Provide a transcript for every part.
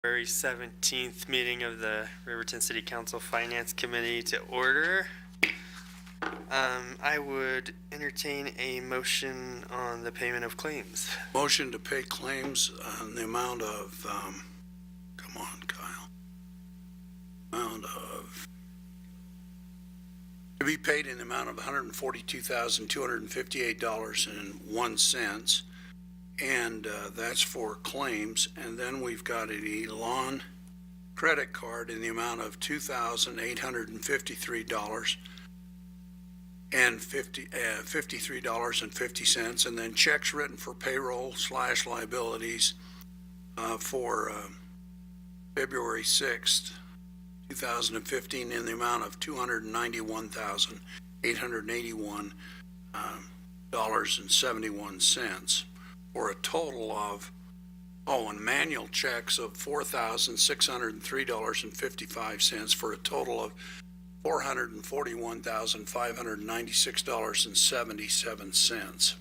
February 17th meeting of the Riverton City Council Finance Committee to order. I would entertain a motion on the payment of claims. Motion to pay claims in the amount of, come on, Kyle. Amount of, to be paid in the amount of $142,258.01. And that's for claims. And then we've got an Elon credit card in the amount of $2,853 and $53.50, and then checks written for payroll / liabilities for February 6th, 2015 in the amount of $291,881.71 for a total of, and manual checks of $4,603.55 for a total of $441,596.77.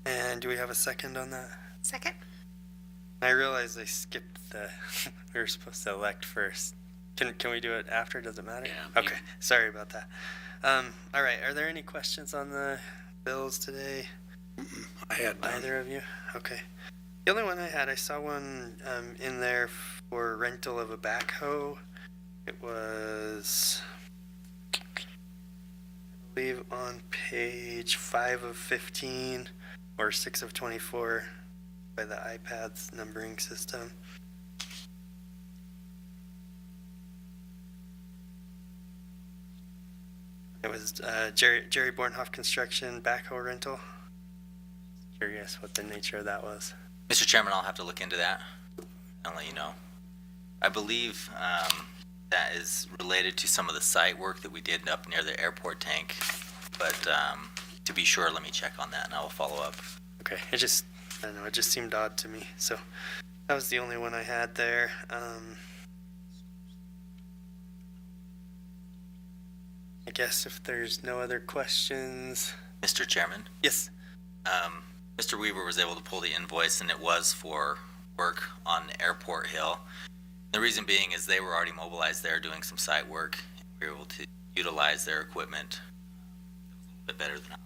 And do we have a second on that? Second. I realize I skipped the, we were supposed to elect first. Can we do it after? Does it matter? Yeah. Okay, sorry about that. All right, are there any questions on the bills today? I had none. Either of you? Okay. The only one I had, I saw one in there for rental of a backhoe. It was, I believe, on page 5 of 15 or 6 of 24 by the iPad's numbering system. It was Jerry Bornhoff Construction backhoe rental. Curious what the nature of that was. Mr. Chairman, I'll have to look into that. I'll let you know. I believe that is related to some of the site work that we did up near the airport tank. But to be sure, let me check on that and I will follow up. Okay, I don't know, it just seemed odd to me. So that was the only one I had there. I guess if there's no other questions. Mr. Chairman? Yes. Mr. Weaver was able to pull the invoice and it was for work on Airport Hill. The reason being is they were already mobilized there doing some site work. We were able to utilize their equipment. It was a little bit better than ours.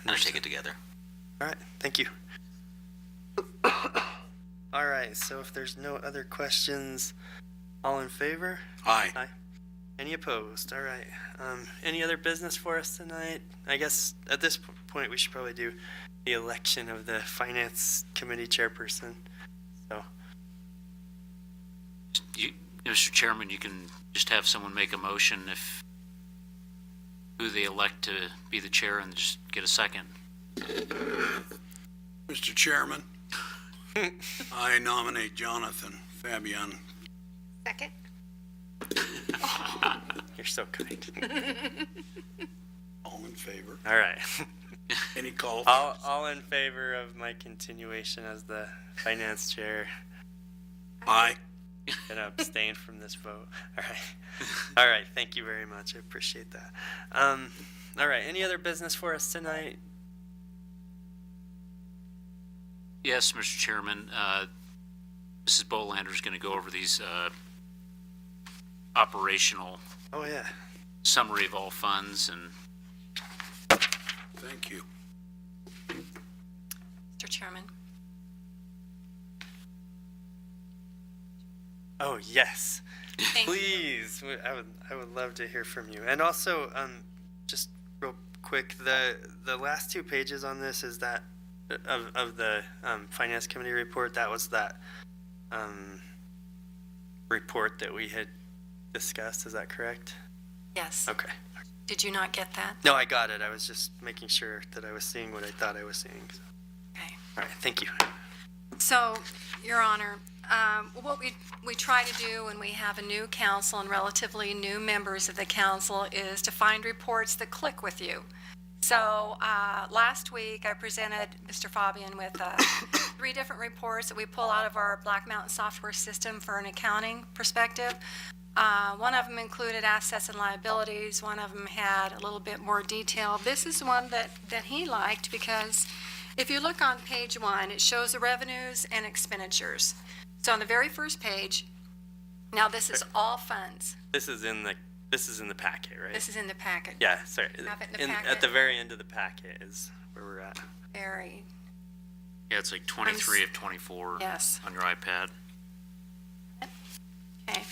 I'll take it together. All right, thank you. All right, so if there's no other questions, all in favor? Aye. Aye. Any opposed? All right. Any other business for us tonight? I guess at this point we should probably do the election of the Finance Committee chairperson. So, Mr. Chairman, you can just have someone make a motion if who they elect to be the chair and just get a second. Mr. Chairman, I nominate Jonathan Fabian. Second. you're so kind. All in favor? All right. Any call? All in favor of my continuation as the finance chair. Aye. Gonna abstain from this vote. All right. All right. Thank you very much. I appreciate that. All right. Any other business for us tonight? Yes, Mr. Chairman. Mrs. Bolander is going to go over these operational Oh yeah. summary of all funds and Thank you. Mr. Chairman. Oh yes. Thank you. Please. I would love to hear from you. And also, just real quick, the last 2 pages on this is that of the Finance Committee report. That was that report that we had discussed. Is that correct? Yes. Okay. Did you not get that? No, I got it. I was just making sure that I was seeing what I thought I was seeing. So. Okay. All right. Thank you. So, Your Honor, what we try to do when we have a new council and relatively new members of the council is to find reports that click with you. So last week I presented Mr. Fabian with 3 different reports that we pull out of our Black Mountain software system for an accounting perspective. One of them included assets and liabilities. One of them had a little bit more detail. This is one that he liked because If you look on page 1, it shows the revenues and expenditures. So on the very first page, now this is all funds. This is in the packet, right? This is in the packet. Yeah, sorry. Have it in the packet? At the very end of the packet is where we're at. Very, Yeah, it's like 23 of 24 yes. on your iPad. Okay.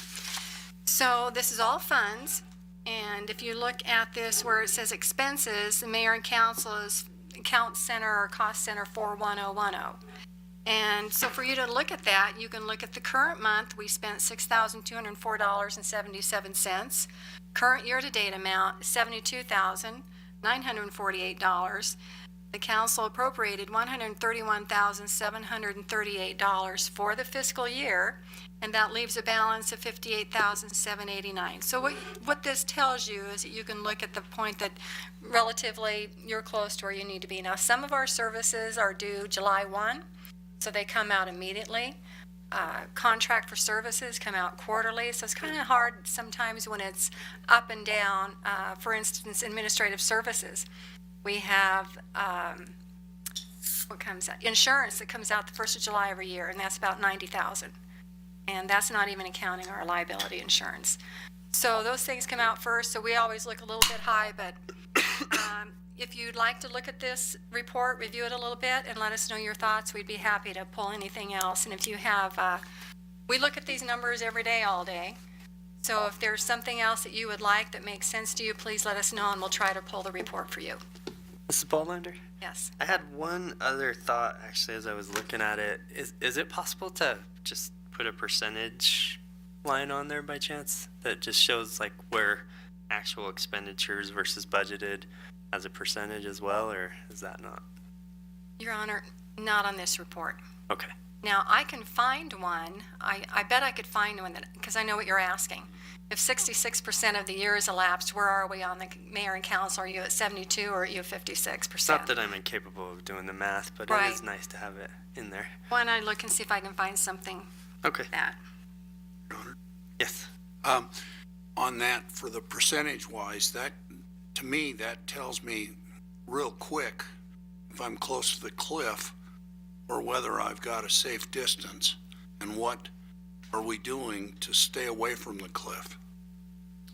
So this is all funds, and if you look at this where it says expenses, the mayor and council is account center or cost center 41010. And so for you to look at that, you can look at the current month, we spent $6,204.77. Current year-to-date amount, $72,948. The council appropriated $131,738 for the fiscal year, and that leaves a balance of $58,789. So what this tells you is that you can look at the point that relatively you're close to where you need to be. Now, some of our services are due July 1, so they come out immediately. Contract for services come out quarterly, so it's kind of hard sometimes when it's up and down. For instance, administrative services. We have, what comes out? Insurance that comes out the 1st of July every year, and that's about $90,000. And that's not even accounting our liability insurance. So those things come out first, so we always look a little bit high, but if you'd like to look at this report, review it a little bit, and let us know your thoughts, we'd be happy to pull anything else. And if you have, we look at these numbers every day, all day. So if there's something else that you would like that makes sense to you, please let us know, and we'll try to pull the report for you. Mrs. Ballmender? Yes. I had one other thought actually as I was looking at it. Is it possible to just put a percentage line on there by chance that just shows like where actual expenditures versus budgeted as a percentage as well, or is that not? Your Honor, not on this report. Okay. Now, I can find one. I bet I could find one that, because I know what you're asking. If 66% of the year is elapsed, where are we on the mayor and council? Are you at 72 or are you at 56%? Not that I'm incapable of doing the math, but Right. it is nice to have it in there. Why don't I look and see if I can find something Okay. like that? Yes. On that, for the percentage wise, that, to me, that tells me real quick if I'm close to the cliff or whether I've got a safe distance, and what are we doing to stay away from the cliff?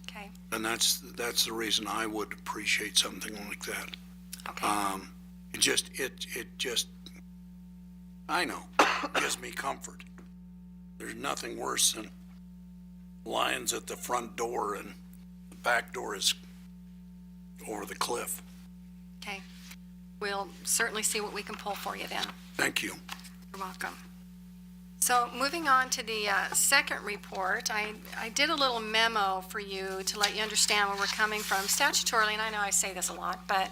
Okay, And that's the reason I would appreciate something like that. okay. It just, I know, gives me comfort. There's nothing worse than lions at the front door and the back door is over the cliff. Okay. We'll certainly see what we can pull for you then. Thank you. You're welcome. So moving on to the second report, I did a little memo for you to let you understand where we're coming from statutorily, and I know I say this a lot, but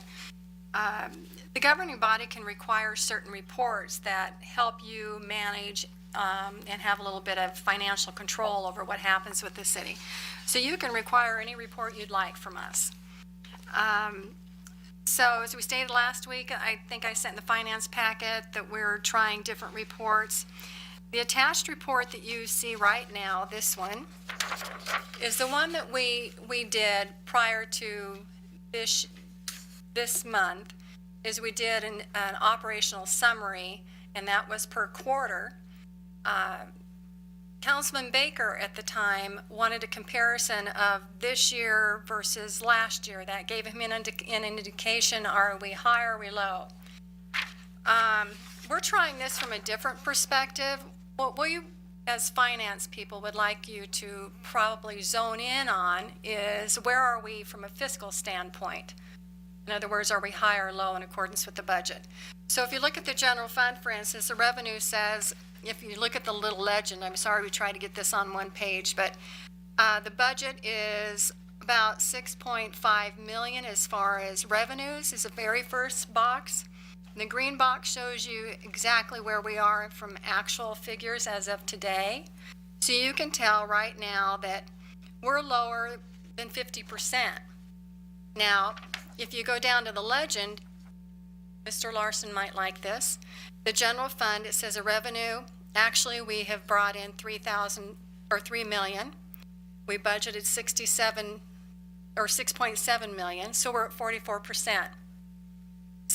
the governing body can require certain reports that help you manage and have a little bit of financial control over what happens with the city. So you can require any report you'd like from us. So as we stated last week, I think I sent in the finance packet that we're trying different reports. The attached report that you see right now, this one, is the one that we did prior to this month, is we did an operational summary, and that was per quarter. Councilman Baker at the time wanted a comparison of this year versus last year. That gave him an indication, are we high or are we low? We're trying this from a different perspective. What we, as finance people, would like you to probably zone in on is where are we from a fiscal standpoint? In other words, are we high or low in accordance with the budget? So if you look at the general fund, for instance, the revenue says, if you look at the little legend, I'm sorry we tried to get this on one page, but the budget is about 6.5 million as far as revenues is the very first box. The green box shows you exactly where we are from actual figures as of today. So you can tell right now that we're lower than 50%. Now, if you go down to the legend, Mr. Larson might like this. The general fund, it says a revenue. Actually, we have brought in 3 million. We budgeted 6.7 million, so we're at 44%.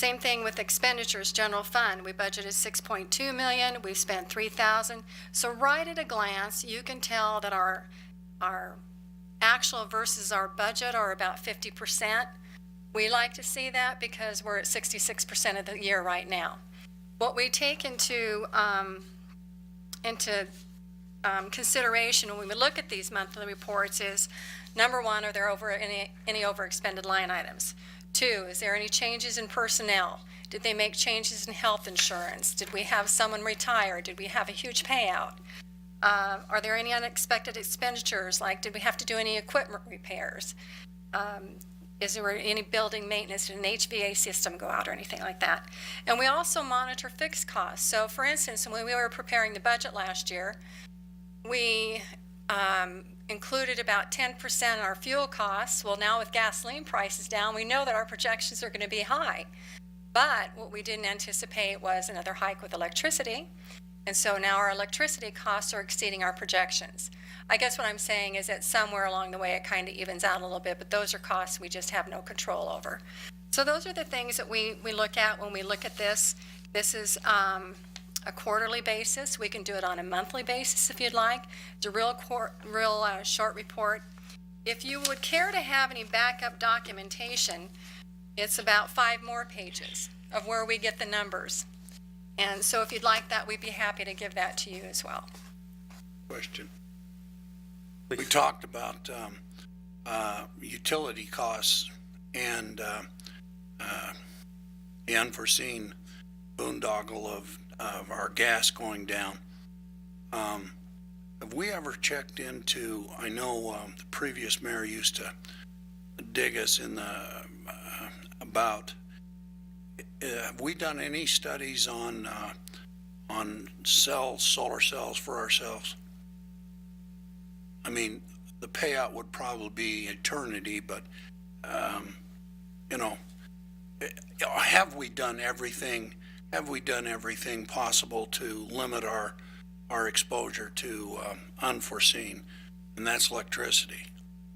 Same thing with expenditures, general fund. We budgeted 6.2 million, we spent 3,000. So right at a glance, you can tell that our actual versus our budget are about 50%. We like to see that because we're at 66% of the year right now. What we take into consideration when we look at these monthly reports is, number one, are there any overexpended line items? 2, is there any changes in personnel? Did they make changes in health insurance? Did we have someone retire? Did we have a huge payout? Are there any unexpected expenditures, like did we have to do any equipment repairs? Is there any building maintenance? Did an HVA system go out or anything like that? And we also monitor fixed costs. So for instance, when we were preparing the budget last year, we included about 10% in our fuel costs. Well, now with gasoline prices down, we know that our projections are going to be high. But what we didn't anticipate was another hike with electricity. And so now our electricity costs are exceeding our projections. I guess what I'm saying is that somewhere along the way it kind of evens out a little bit, but those are costs we just have no control over. So those are the things that we look at when we look at this. This is a quarterly basis. We can do it on a monthly basis if you'd like. It's a real short report. If you would care to have any backup documentation, it's about 5 more pages of where we get the numbers. And so if you'd like that, we'd be happy to give that to you as well. Question. We talked about utility costs and the unforeseen boondoggle of our gas going down. Have we ever checked into, I know the previous mayor used to dig us in the, about, have we done any studies on solar cells for ourselves? I mean, the payout would probably be eternity, but, you know, have we done everything possible to limit our exposure to unforeseen, and that's electricity?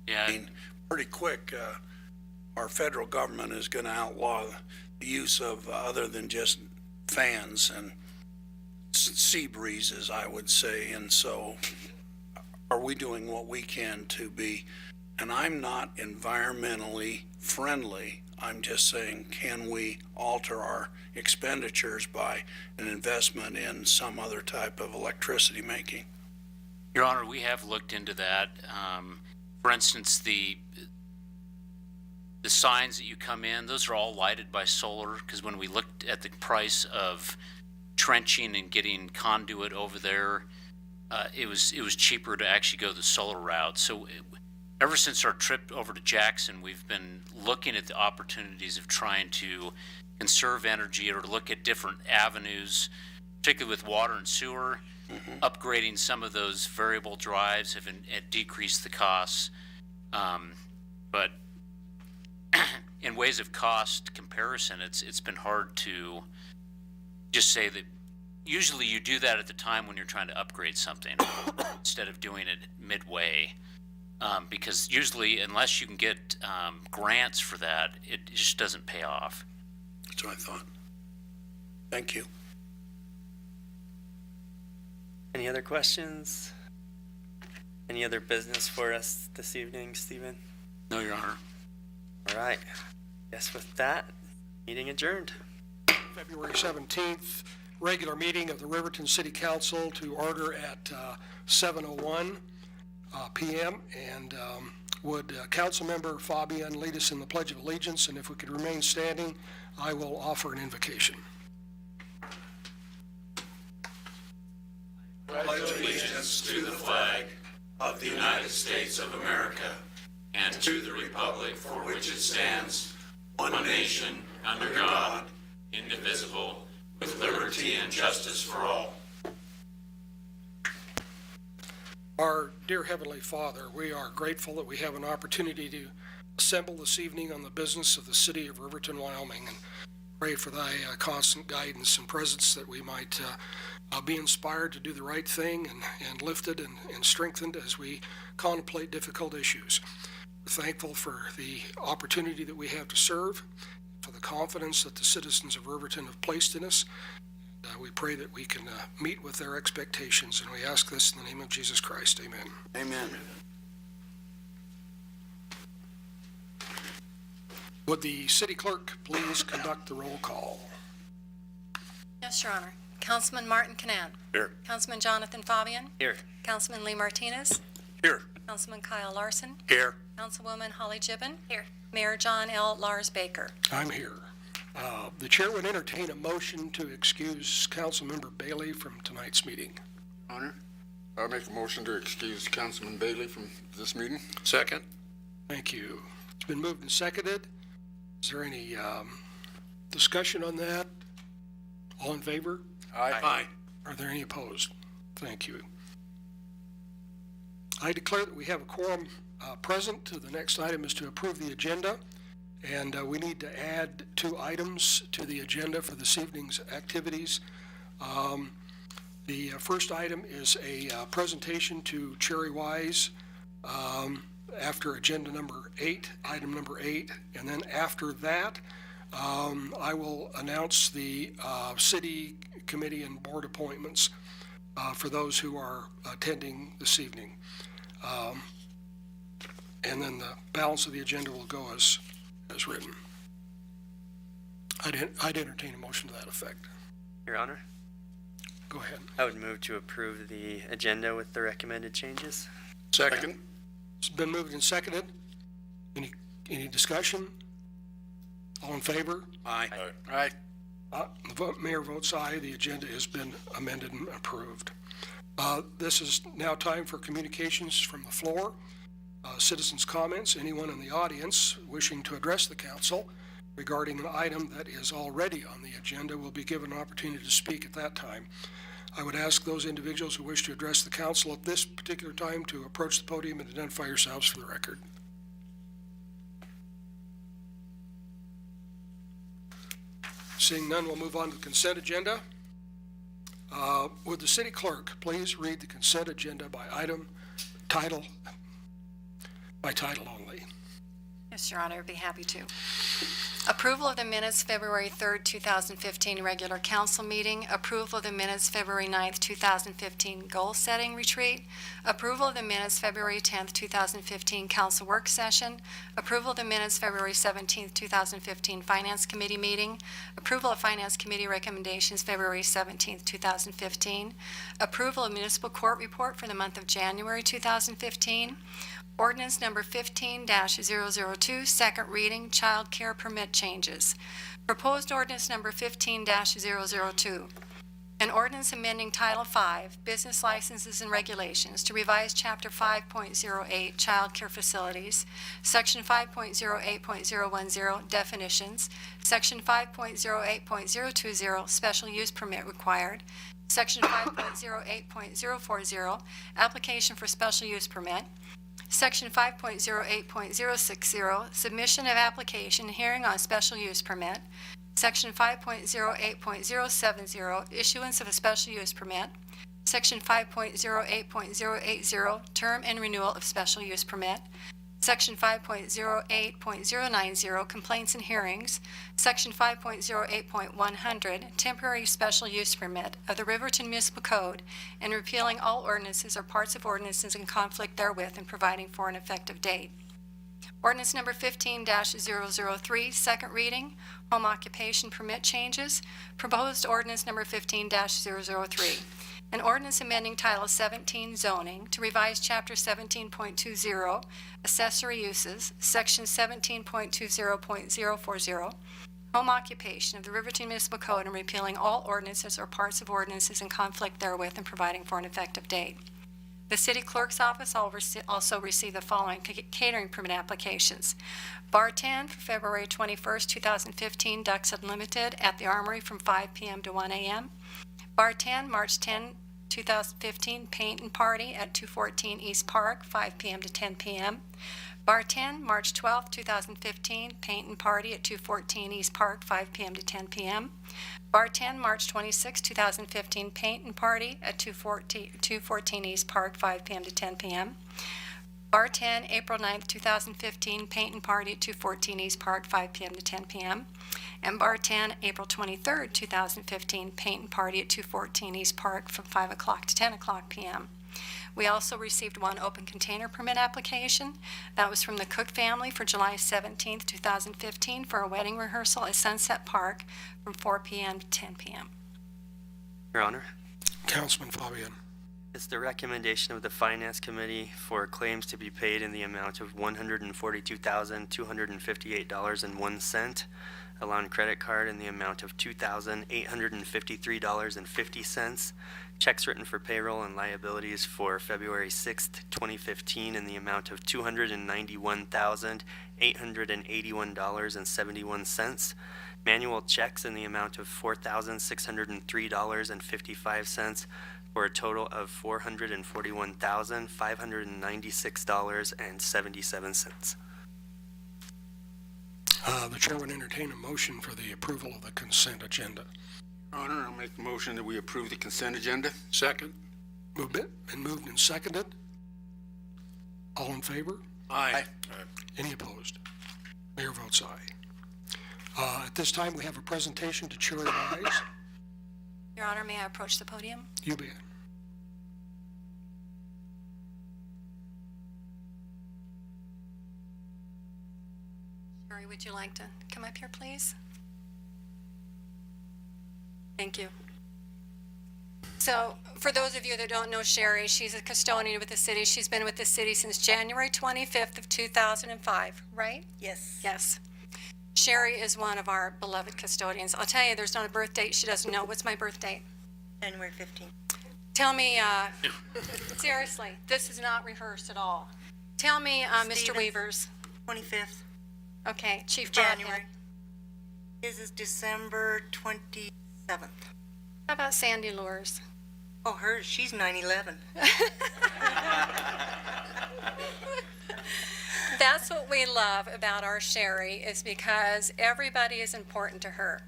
Yeah. I mean, pretty quick, our federal government is going to outlaw the use of other than just fans and sea breezes, I would say. And so are we doing what we can to be, and I'm not environmentally friendly, I'm just saying, can we alter our expenditures by an investment in some other type of electricity making? Your Honor, we have looked into that. For instance, the signs that you come in, those are all lighted by solar, because when we looked at the price of trenching and getting conduit over there, it was cheaper to actually go the solar route. So ever since our trip over to Jackson, we've been looking at the opportunities of trying to conserve energy or look at different avenues, particularly with water and sewer. Upgrading some of those variable drives have decreased the costs. But in ways of cost comparison, it's been hard to just say that usually you do that at the time when you're trying to upgrade something instead of doing it midway. Because usually, unless you can get grants for that, it just doesn't pay off. That's what I thought. Thank you. Any other questions? Any other business for us this evening, Stephen? No, Your Honor. All right. Guess with that, meeting adjourned. February 17th, regular meeting of the Riverton City Council to order at 7:01 p.m. And would Councilmember Fabian lead us in the Pledge of Allegiance? And if we could remain standing, I will offer an invocation. Pledge allegiance to the flag of the United States of America and to the republic for which it stands, one nation, under God, indivisible, with liberty and justice for all. Our dear Heavenly Father, we are grateful that we have an opportunity to assemble this evening on the business of the city of Riverton, Wyoming, and pray for thy constant guidance and presence, that we might be inspired to do the right thing and lifted and strengthened as we contemplate difficult issues. We're thankful for the opportunity that we have to serve, for the confidence that the citizens of Riverton have placed in us. We pray that we can meet with their expectations, and we ask this in the name of Jesus Christ. Amen. Amen. Would the city clerk please conduct the roll call? Yes, Your Honor. Councilman Martin Canan. Here. Councilman Jonathan Fabian. Here. Councilman Lee Martinez. Here. Councilman Kyle Larson. Here. Councilwoman Holly Gibbon. Here. Mayor John L. Lars Baker. I'm here. The chair would entertain a motion to excuse Councilmember Bailey from tonight's meeting. Honor, I'll make a motion to excuse Councilman Bailey from this meeting. Second. Thank you. It's been moved and seconded. Is there any discussion on that? All in favor? Aye. Are there any opposed? Thank you. I declare that we have a quorum present. The next item is to approve the agenda, and we need to add 2 items to the agenda for this evening's activities. The first item is a presentation to Cherry Wise after agenda number 8, item number 8, and then after that, I will announce the city committee and board appointments for those who are attending this evening. And then the balance of the agenda will go as written. I'd entertain a motion to that effect. Your Honor, Go ahead. I would move to approve the agenda with the recommended changes. Second. It's been moved and seconded. Any discussion? All in favor? Aye. Aye. Mayor votes aye. The agenda has been amended and approved. This is now time for communications from the floor. Citizens' comments. Anyone in the audience wishing to address the council regarding an item that is already on the agenda will be given an opportunity to speak at that time. I would ask those individuals who wish to address the council at this particular time to approach the podium and identify yourselves for the record. Seeing none, we'll move on to the consent agenda. Would the city clerk please read the consent agenda by title only? Yes, Your Honor, I'd be happy to. Approval of the minutes February 3rd, 2015 regular council meeting. Approval of the minutes February 9th, 2015 goal-setting retreat. Approval of the minutes February 10th, 2015 council work session. Approval of the minutes February 17th, 2015 finance committee meeting. Approval of finance committee recommendations February 17th, 2015. Approval of municipal court report for the month of January 2015. Ordinance number 15-002, second reading, child care permit changes. Proposed ordinance number 15-002. An ordinance amending Title V, Business Licenses and Regulations to revise Chapter 5.08, Child Care Facilities, Section 5.08.010, Definitions, Section 5.08.020, Special Use Permit Required, Section 5.08.040, Application for Special Use Permit, Section 5.08.060, submission of application, hearing on special use permit. Section 5.08.070, issuance of a special use permit. Section 5.08.080, term and renewal of special use permit. Section 5.08.090, complaints and hearings. Section 5.08.100, temporary special use permit of the Riverton Municipal Code, and repealing all ordinances or parts of ordinances in conflict therewith and providing for an effective date. Ordinance number 15-003, second reading, home occupation permit changes. Proposed ordinance number 15-003. An ordinance amending Title 17 zoning to revise Chapter 17.20, accessory uses, Section 17.20.040, home occupation of the Riverton Municipal Code, and repealing all ordinances or parts of ordinances in conflict therewith and providing for an effective date. The City Clerk's Office also received the following catering permit applications. Bar 10 for February 21st, 2015, Ducks Unlimited at the Armory from 5 p.m. to 1 a.m. Bar 10, March 10, 2015, Paint and Party at 214 East Park, 5 p.m. to 10 p.m. Bar 10, March 12, 2015, Paint and Party at 214 East Park, 5 p.m. to 10 p.m. Bar 10, March 26, 2015, Paint and Party at 214 East Park, 5 p.m. to 10 p.m. Bar 10, April 9, 2015, Paint and Party at 214 East Park, 5 p.m. to 10 p.m. And Bar 10, April 23rd, 2015, paint and party at 214 East Park from 5 o'clock to 10 o'clock p.m. We also received one open container permit application. That was from the Cook family for July 17th, 2015 for a wedding rehearsal at Sunset Park from 4 p.m. to 10 p.m. Your Honor, Councilman Fabian. it's the recommendation of the Finance Committee for claims to be paid in the amount of $142,258.01, a loan credit card in the amount of $2,853.50, checks written for payroll and liabilities for February 6th, 2015 in the amount of $291,881.71, manual checks in the amount of $4,603.55, for a total of $441,596.77. The chair would entertain a motion for the approval of the consent agenda. Your Honor, I'll make the motion that we approve the consent agenda. Second? Been moved and seconded. All in favor? Aye. Any opposed? Mayor votes aye. At this time, we have a presentation to chair advise. Your Honor, may I approach the podium? You bet. Sherry, would you like to come up here, please? Thank you. So, for those of you that don't know Sherry, she's a custodian with the city. She's been with the city since January 25th of 2005, right? Yes. Yes. Sherry is one of our beloved custodians. I'll tell you, there's not a birth date she doesn't know. What's my birth date? January 15th. Tell me, seriously, this is not rehearsed at all. Tell me, Mr. Stevens. Weavers. 25th, Okay, Chief January. Broadhead. His is December 27th. How about Sandy Lures? Oh, hers, she's 9/11. That's what we love about our Sherry, is because everybody is important to her.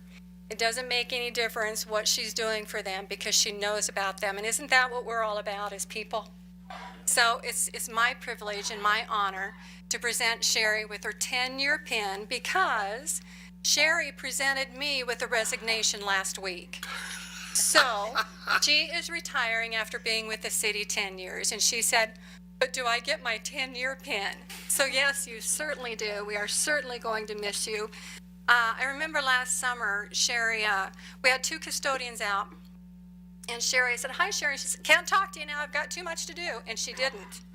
It doesn't make any difference what she's doing for them because she knows about them. And isn't that what we're all about as people? So it's my privilege and my honor to present Sherry with her 10-year pin because Sherry presented me with a resignation last week. So she is retiring after being with the city 10 years. And she said, but do I get my 10-year pin? So yes, you certainly do. We are certainly going to miss you. I remember last summer, Sherry, we had 2 custodians out. And Sherry said, hi, Sherry. She said, can't talk to you now. I've got too much to do. And she didn't.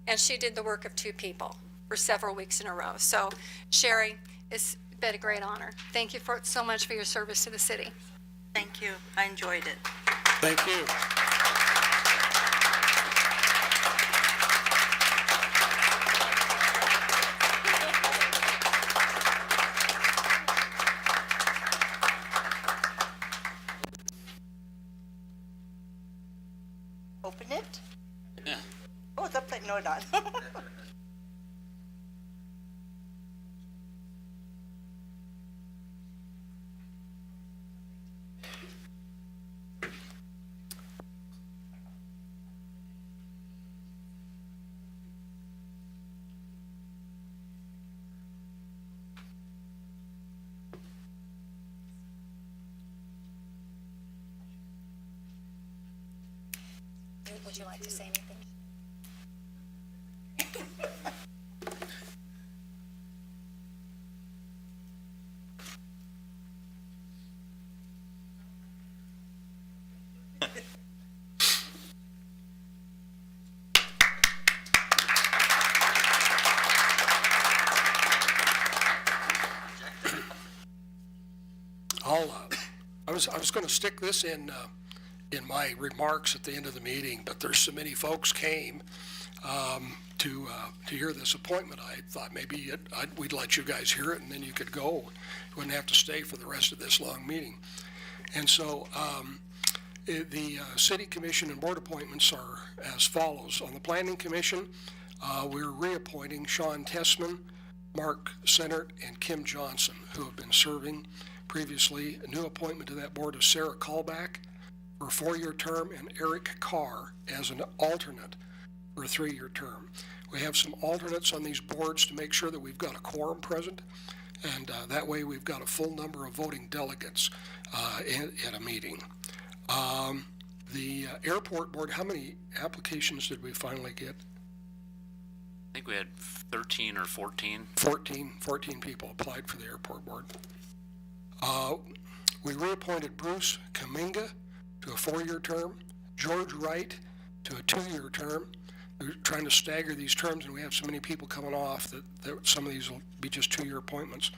And she did the work of 2 people for several weeks in a row. So Sherry, it's been a great honor. Thank you so much for your service to the city. Thank you. I enjoyed it. Thank you. Open it? Yeah. Oh, it's upside, no, not. Would you like to say anything? I was going to stick this in my remarks at the end of the meeting, but there's so many folks came to hear this appointment. I thought maybe we'd let you guys hear it, and then you could go. You wouldn't have to stay for the rest of this long meeting. And so the city commission and board appointments are as follows. On the planning commission, we're reappointing Sean Tessman, Mark Sennert, and Kim Johnson, who have been serving previously. A new appointment to that board is Sarah Callback for a 4-year term, and Eric Carr as an alternate for a 3-year term. We have some alternates on these boards to make sure that we've got a quorum present. And that way we've got a full number of voting delegates at a meeting. The airport board, how many applications did we finally get? I think we had 13 or 14. 14 people applied for the airport board. We reappointed Bruce Kaminga to a 4-year term, George Wright to a 2-year term. We're trying to stagger these terms, and we have so many people coming off that some of these will be just 2-year appointments.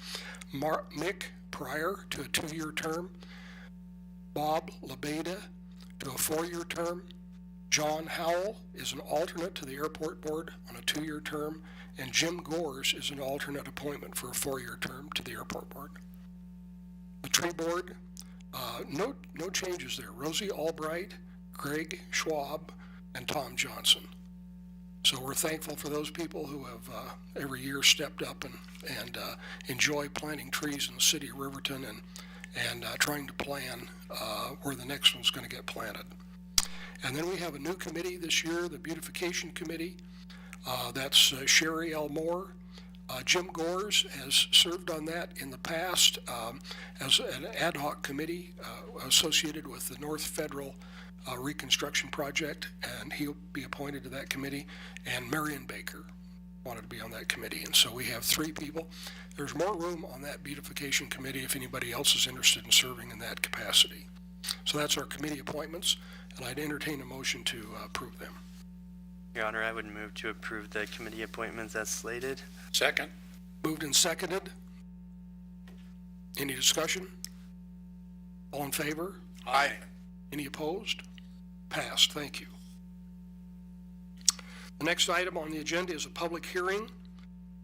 Mick Pryor to a 2-year term, Bob Lebeda to a 4-year term, John Howell is an alternate to the airport board on a 2-year term, and Jim Gores is an alternate appointment for a 4-year term to the airport board. The tree board, no changes there. Rosie Albright, Greg Schwab, and Tom Johnson. So we're thankful for those people who have every year stepped up and enjoy planting trees in the city of Riverton and trying to plan where the next one's going to get planted. And then we have a new committee this year, the Beautification Committee. That's Sherry L. Moore. Jim Gores has served on that in the past as an ad hoc committee associated with the North Federal Reconstruction Project, and he'll be appointed to that committee. And Marion Baker wanted to be on that committee. And so we have 3 people. There's more room on that Beautification Committee if anybody else is interested in serving in that capacity. So that's our committee appointments, and I'd entertain a motion to approve them. Your Honor, I would move to approve the committee appointments as slated. Second. Moved and seconded. Any discussion? All in favor? Aye. Any opposed? Passed. Thank you. The next item on the agenda is a public hearing,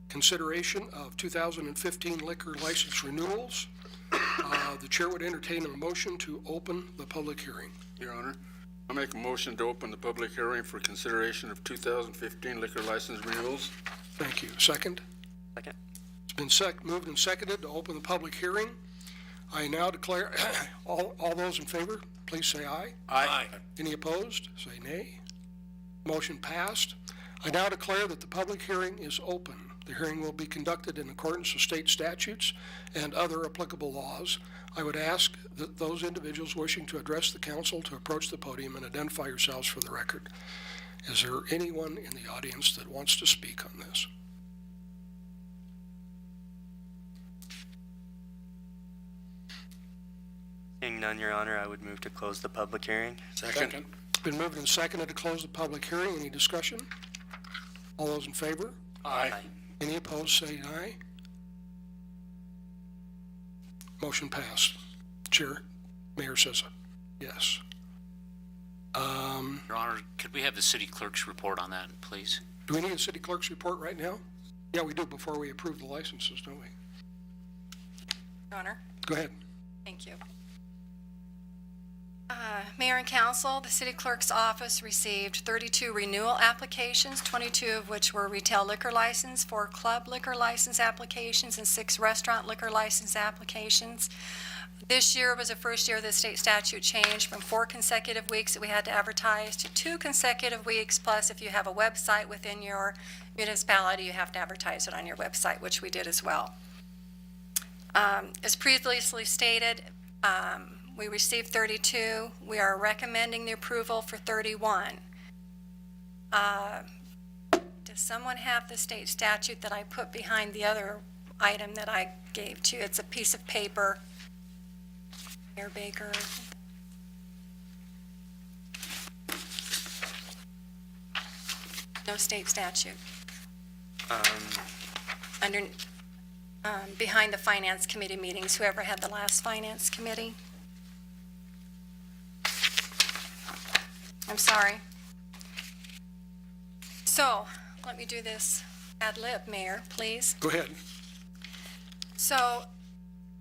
consideration of 2015 liquor license renewals. The chair would entertain a motion to open the public hearing. Your Honor, I make a motion to open the public hearing for consideration of 2015 liquor license renewals. Thank you. Second? Second. It's been moved and seconded to open the public hearing. I now declare, all those in favor, please say aye. Aye. Any opposed? Say nay. Motion passed. I now declare that the public hearing is open. The hearing will be conducted in accordance with state statutes and other applicable laws. I would ask that those individuals wishing to address the council to approach the podium and identify yourselves for the record. Is there anyone in the audience that wants to speak on this? Seeing none, Your Honor, I would move to close the public hearing. Second. It's been moved and seconded to close the public hearing. Any discussion? All those in favor? Aye. Any opposed, say aye. Motion passed. Chair, Mayor says yes. Your Honor, could we have the city clerk's report on that, please? Do we need a city clerk's report right now? Yeah, we do before we approve the licenses, don't we? Your Honor. Go ahead. Thank you. Mayor and Council, the City Clerk's Office received 32 renewal applications, 22 of which were retail liquor license, 4 club liquor license applications, and 6 restaurant liquor license applications. This year was the first year the state statute changed from 4 consecutive weeks that we had to advertise to 2 consecutive weeks, plus if you have a website within your municipality, you have to advertise it on your website, which we did as well. As previously stated, we received 32. We are recommending the approval for 31. Does someone have the state statute that I put behind the other item that I gave to you? It's a piece of paper. Mayor Baker. No state statute. Under, behind the finance committee meetings, whoever had the last finance committee. I'm sorry. So, let me do this ad lib, Mayor, please. Go ahead. So,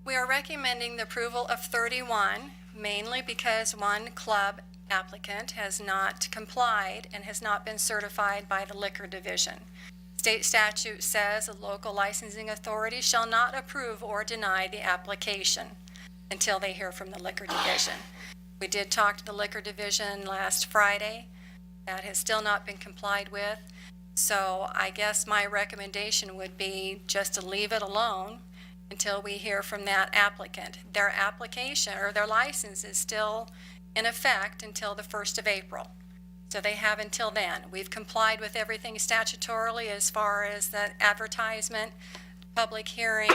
we are recommending the approval of 31, mainly because one club applicant has not complied and has not been certified by the Liquor Division. State statute says a local licensing authority shall not approve or deny the application until they hear from the Liquor Division. We did talk to the Liquor Division last Friday. That has still not been complied with. So I guess my recommendation would be just to leave it alone until we hear from that applicant. Their application or their license is still in effect until the 1st of April. So they have until then. We've complied with everything statutorily as far as the advertisement, public hearing.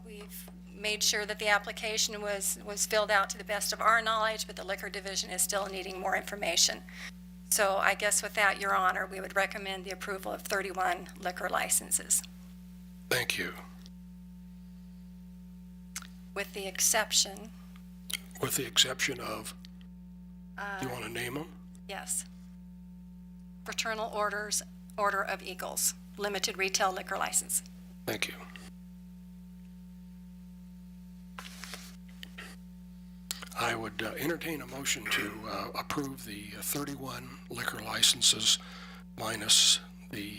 We've made sure that the application was filled out to the best of our knowledge, but the Liquor Division is still needing more information. So I guess with that, Your Honor, we would recommend the approval of 31 liquor licenses, Thank you. with the exception, With the exception of, do you want to name them? yes, Fraternal Order of Eagles, limited retail liquor license. Thank you. I would entertain a motion to approve the 31 liquor licenses minus the,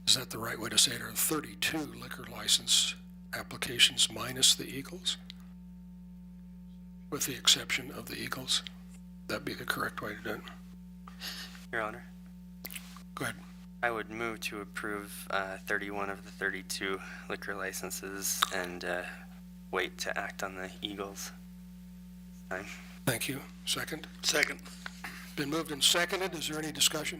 is that the right way to say it, or 32 liquor license applications minus the Eagles? With the exception of the Eagles? That'd be the correct way to do it. Your Honor, Go ahead. I would move to approve 31 of the 32 liquor licenses and wait to act on the Eagles. Time. Thank you. Second? Second. Been moved and seconded. Is there any discussion?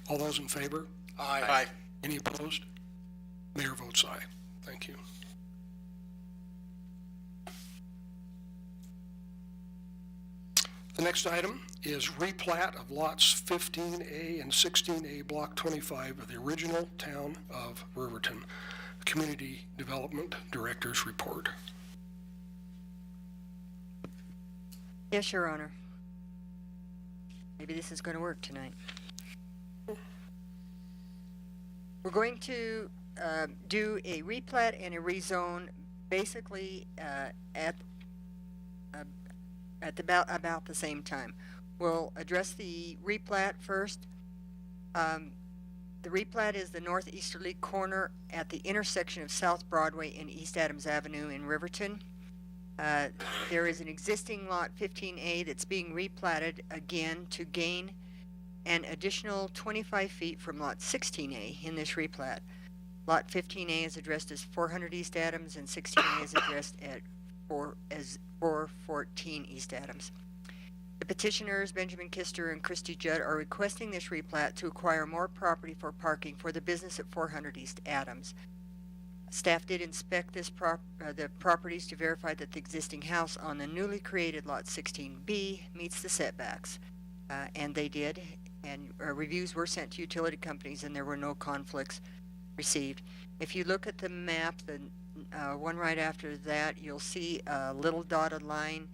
All those in favor? Aye. Any opposed? Mayor votes aye. Thank you. The next item is replat of lots 15A and 16A, Block 25 of the original town of Riverton. Community Development Director's report. Yes, Your Honor. Maybe this is going to work tonight. We're going to do a replat and a rezone basically at about the same time. We'll address the replat first. The replat is the northeasterly corner at the intersection of South Broadway and East Adams Avenue in Riverton. There is an existing lot 15A that's being replatted again to gain an additional 25 feet from lot 16A in this replat. Lot 15A is addressed as 400 East Adams and 16A is addressed as 414 East Adams. The petitioners, Benjamin Kister and Christy Judd, are requesting this replat to acquire more property for parking for the business at 400 East Adams. Staff did inspect the properties to verify that the existing house on the newly created lot 16B meets the setbacks, and they did. And reviews were sent to utility companies, and there were no conflicts received. If you look at the map, the one right after that, you'll see a little dotted line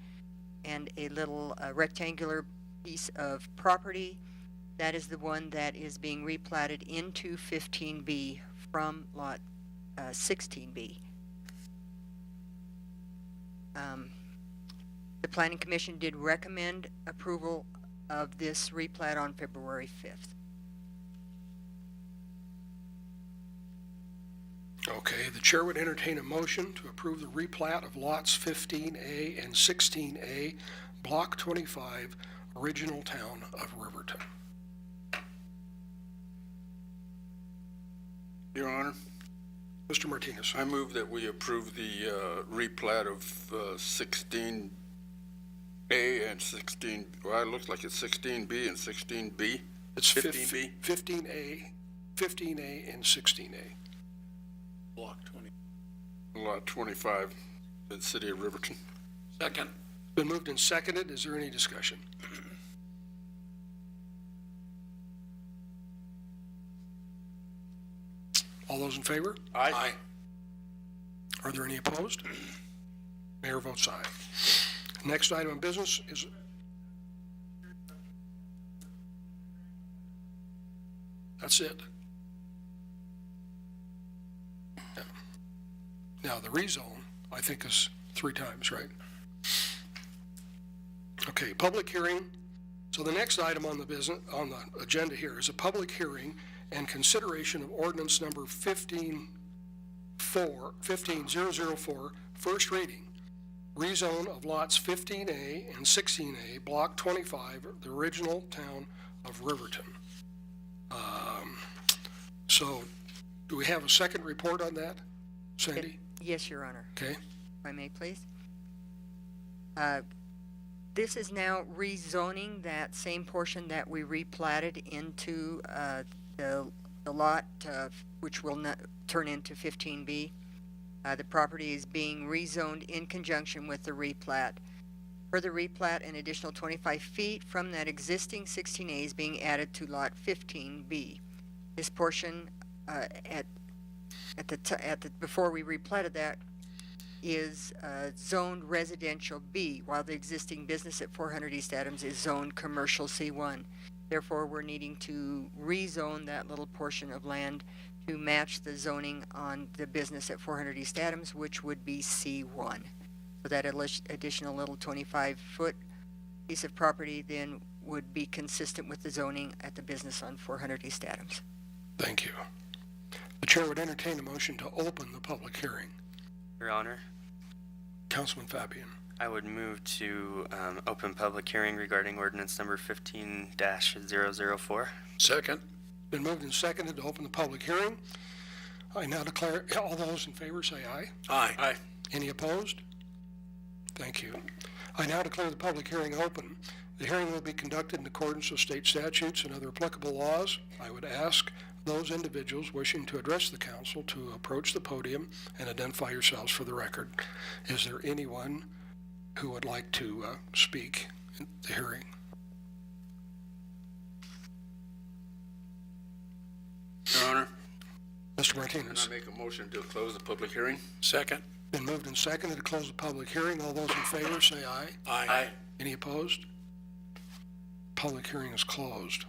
and a little rectangular piece of property. That is the one that is being replatted into 15B from lot 16B. The Planning Commission did recommend approval of this replat on February 5th. Okay, the chair would entertain a motion to approve the replat of lots 15A and 16A, Block 25, original town of Riverton. Your Honor, Mr. Martinez. I move that we approve the replat of 16A and 16, well, it looks like it's 16B and 16B. It's 15B? 15A and 16A. Block 20. Lot 25, the city of Riverton. Second. Been moved and seconded. Is there any discussion? All those in favor? Aye. Are there any opposed? Mayor votes aye. Next item of business is... That's it. Yeah. Now, the rezone, I think, is 3 times, right? Okay, public hearing. So the next item on the agenda here is a public hearing and consideration of ordinance number 15004, first reading. Rezone of lots 15A and 16A, Block 25, the original town of Riverton. So, Do we have a second report on that, Sandy? Yes, Your Honor. Okay. If I may, please. This is now rezoning that same portion that we replatted into the lot, which will not turn into 15B. The property is being rezoned in conjunction with the replat. For the replat, an additional 25 feet from that existing 16A is being added to lot 15B. This portion before we replatted that is zoned residential B, while the existing business at 400 East Adams is zoned commercial C1. Therefore, we're needing to rezone that little portion of land to match the zoning on the business at 400 East Adams, which would be C1. So that additional little 25-foot piece of property then would be consistent with the zoning at the business on 400 East Adams. Thank you. The chair would entertain a motion to open the public hearing. Your Honor, Councilman Fabian. I would move to open public hearing regarding ordinance number 15-004. Second. Been moved and seconded to open the public hearing. I now declare, all those in favor say aye. Aye. Aye. Any opposed? Thank you. I now declare the public hearing open. The hearing will be conducted in accordance with state statutes and other applicable laws. I would ask those individuals wishing to address the council to approach the podium and identify yourselves for the record. Is there anyone who would like to speak in the hearing? Your Honor, Mr. Can Martinez. I make a motion to close the public hearing? second. Been moved and seconded to close the public hearing. All those in favor say aye. Aye. Any opposed? Public hearing is closed.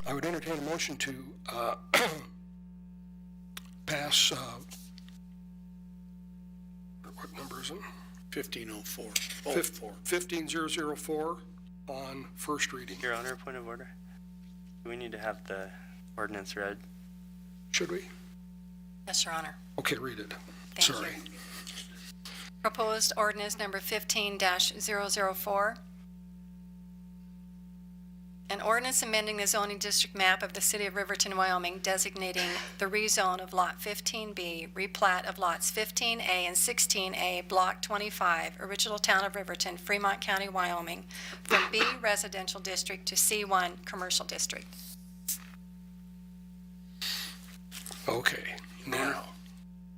I would entertain a motion to pass, what number is it? 1504. 15004 on first reading. Your Honor, point of order. Do we need to have the ordinance read? Should we? Yes, Your Honor. Okay, read it. Thank you. Sorry. Proposed ordinance number 15-004. An ordinance amending the zoning district map of the city of Riverton, Wyoming, designating the rezone of Lot 15B, replat of lots 15A and 16A, Block 25, original town of Riverton, Fremont County, Wyoming, from B residential district to C1 commercial district. Okay, now,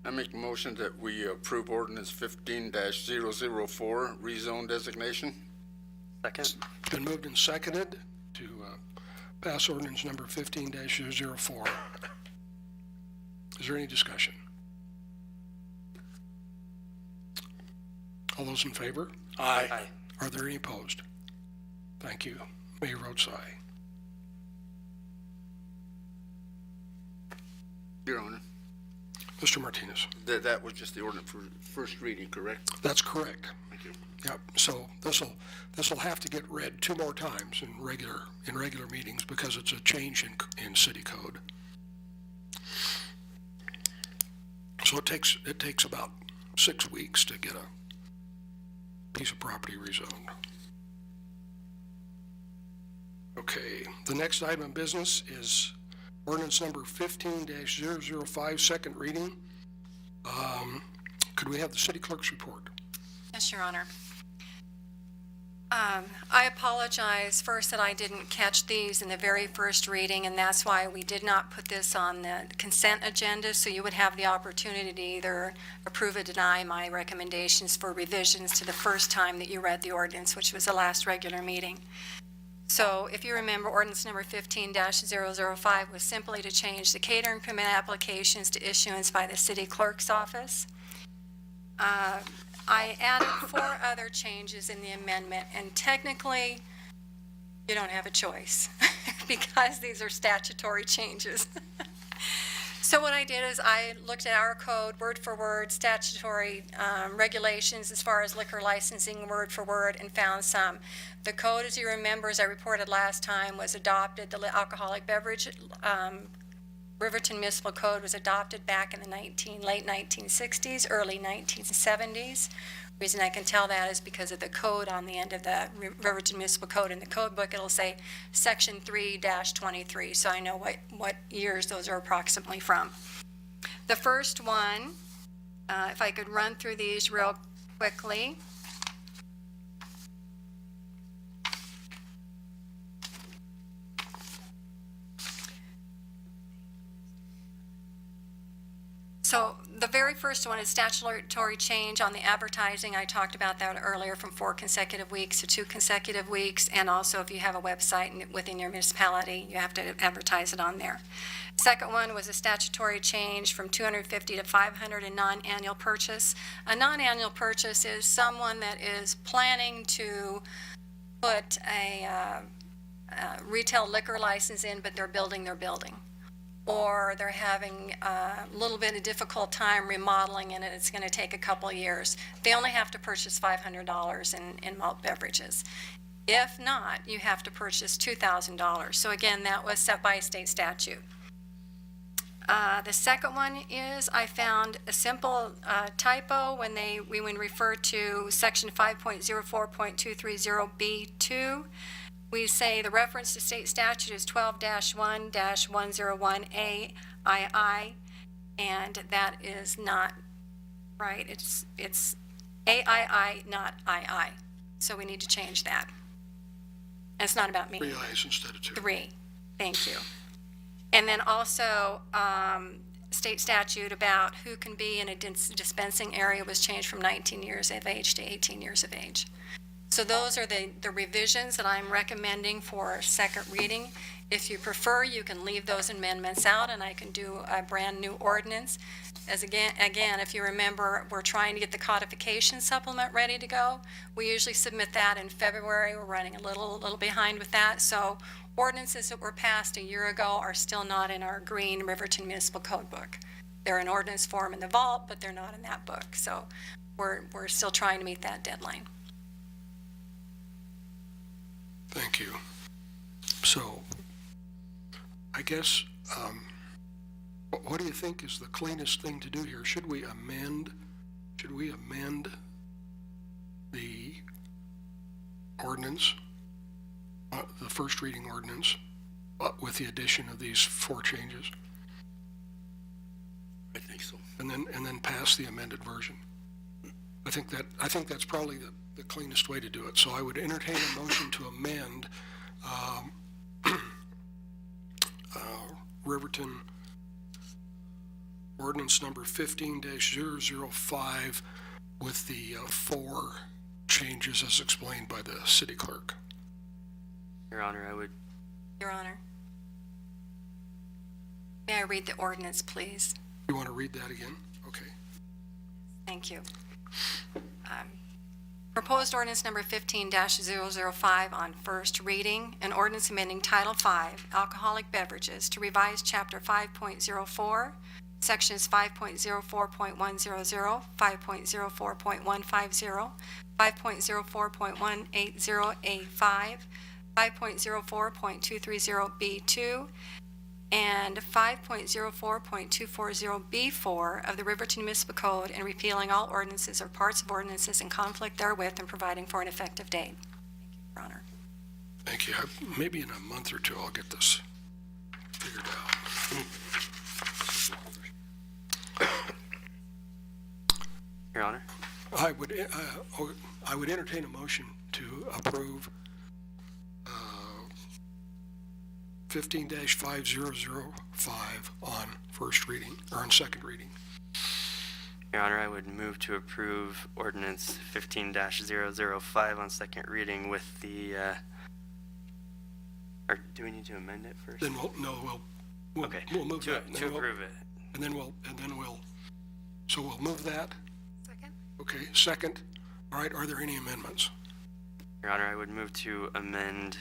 I make a motion that we approve ordinance 15-004, rezone designation. Second? been moved and seconded to pass ordinance number 15-004. Is there any discussion? All those in favor? Aye. Are there any opposed? Thank you. Mayor votes aye. Your Honor, Mr. Martinez. that was just the ordinance for first reading, correct? That's correct. Thank you. Yep, so this'll have to get read 2 more times in regular meetings because it's a change in city code. So it takes about 6 weeks to get a piece of property rezoned. Okay, the next item of business is ordinance number 15-005, second reading. Could we have the city clerk's report? Yes, Your Honor. I apologize first that I didn't catch these in the very first reading, and that's why we did not put this on the consent agenda, so you would have the opportunity to either approve or deny my recommendations for revisions to the first time that you read the ordinance, which was the last regular meeting. So if you remember, ordinance number 15-005 was simply to change the catering permit applications to issuance by the city clerk's office. I added 4 other changes in the amendment, and technically, you don't have a choice because these are statutory changes. So what I did is I looked at our code word for word, statutory regulations as far as liquor licensing word for word, and found some. The code, as you remember, as I reported last time, was adopted. The alcoholic beverage Riverton Municipal Code was adopted back in the late 1960s, early 1970s. Reason I can tell that is because of the code on the end of the Riverton Municipal Code. In the code book, it'll say Section 3-23, so I know what years those are approximately from. The first one, if I could run through these real quickly. So the very first one is statutory change on the advertising. I talked about that earlier, from 4 consecutive weeks to 2 consecutive weeks. And also, if you have a website within your municipality, you have to advertise it on there. Second one was a statutory change from $250 to $500 in non-annual purchase. A non-annual purchase is someone that is planning to put a retail liquor license in, but they're building their building. Or they're having a little bit of difficult time remodeling and it's going to take a couple of years. They only have to purchase $500 in malt beverages. If not, you have to purchase $2,000. So again, that was set by state statute. The second one is, I found a simple typo when we refer to section 5.04.230B2. We say the reference to state statute is 12-1-101 AII, and that is not right. It's AII, not II. So we need to change that. And it's not about me. 3 I's instead of 2. 3. Thank you. And then also, state statute about who can be in a dispensing area was changed from 19 years of age to 18 years of age. So those are the revisions that I'm recommending for second reading. If you prefer, you can leave those amendments out and I can do a brand new ordinance. As again, if you remember, we're trying to get the codification supplement ready to go. We usually submit that in February. We're running a little behind with that. So ordinances that were passed a year ago are still not in our green Riverton Municipal Code book. They're in ordinance form in the vault, but they're not in that book. So we're still trying to meet that deadline. Thank you. So, I guess, what do you think is the cleanest thing to do here? Should we amend the ordinance, the first reading ordinance, with the addition of these 4 changes? I think so. And then pass the amended version? I think that's probably the cleanest way to do it. So I would entertain a motion to amend Riverton ordinance number 15-005 with the 4 changes as explained by the city clerk. Your Honor, I would. Your Honor. May I read the ordinance, please? You want to read that again? Okay. Thank you. Proposed ordinance number 15-005 on first reading, an ordinance amending Title V, Alcoholic Beverages, to revise Chapter 5.04, Sections 5.04.100, 5.04.150, 5.04.180A5, 5.04.230B2, and 5.04.240B4 of the Riverton Municipal Code, and repealing all ordinances or parts of ordinances in conflict therewith and providing for an effective date. Thank you, Your Honor. Thank you. Maybe in a month or 2 I'll get this figured out. Your Honor. I would entertain a motion to approve 15-5005 on first reading, or on second reading. Your Honor, I would move to approve ordinance 15-005 on second reading with the, or do we need to amend it first? Then we'll Okay, move to that. and then to we'll- approve it. So we'll move that. Second. Okay, second. All right, are there any amendments? Your Honor, I would move to amend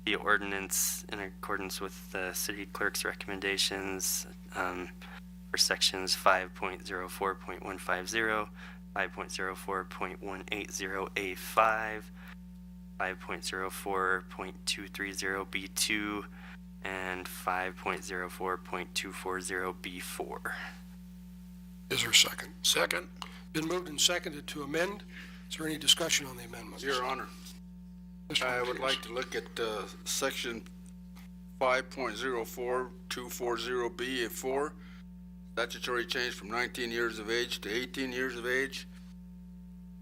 the ordinance in accordance with the city clerk's recommendations for sections 5.04.150, 5.04.180A5, 5.04.230B2, and 5.04.240B4. Is there a second? Second. Been moved and seconded to amend. Is there any discussion on the amendments? Your Honor, Mr. I would Martinez. like to look at section 5.04240B4, statutory change from 19 years of age to 18 years of age.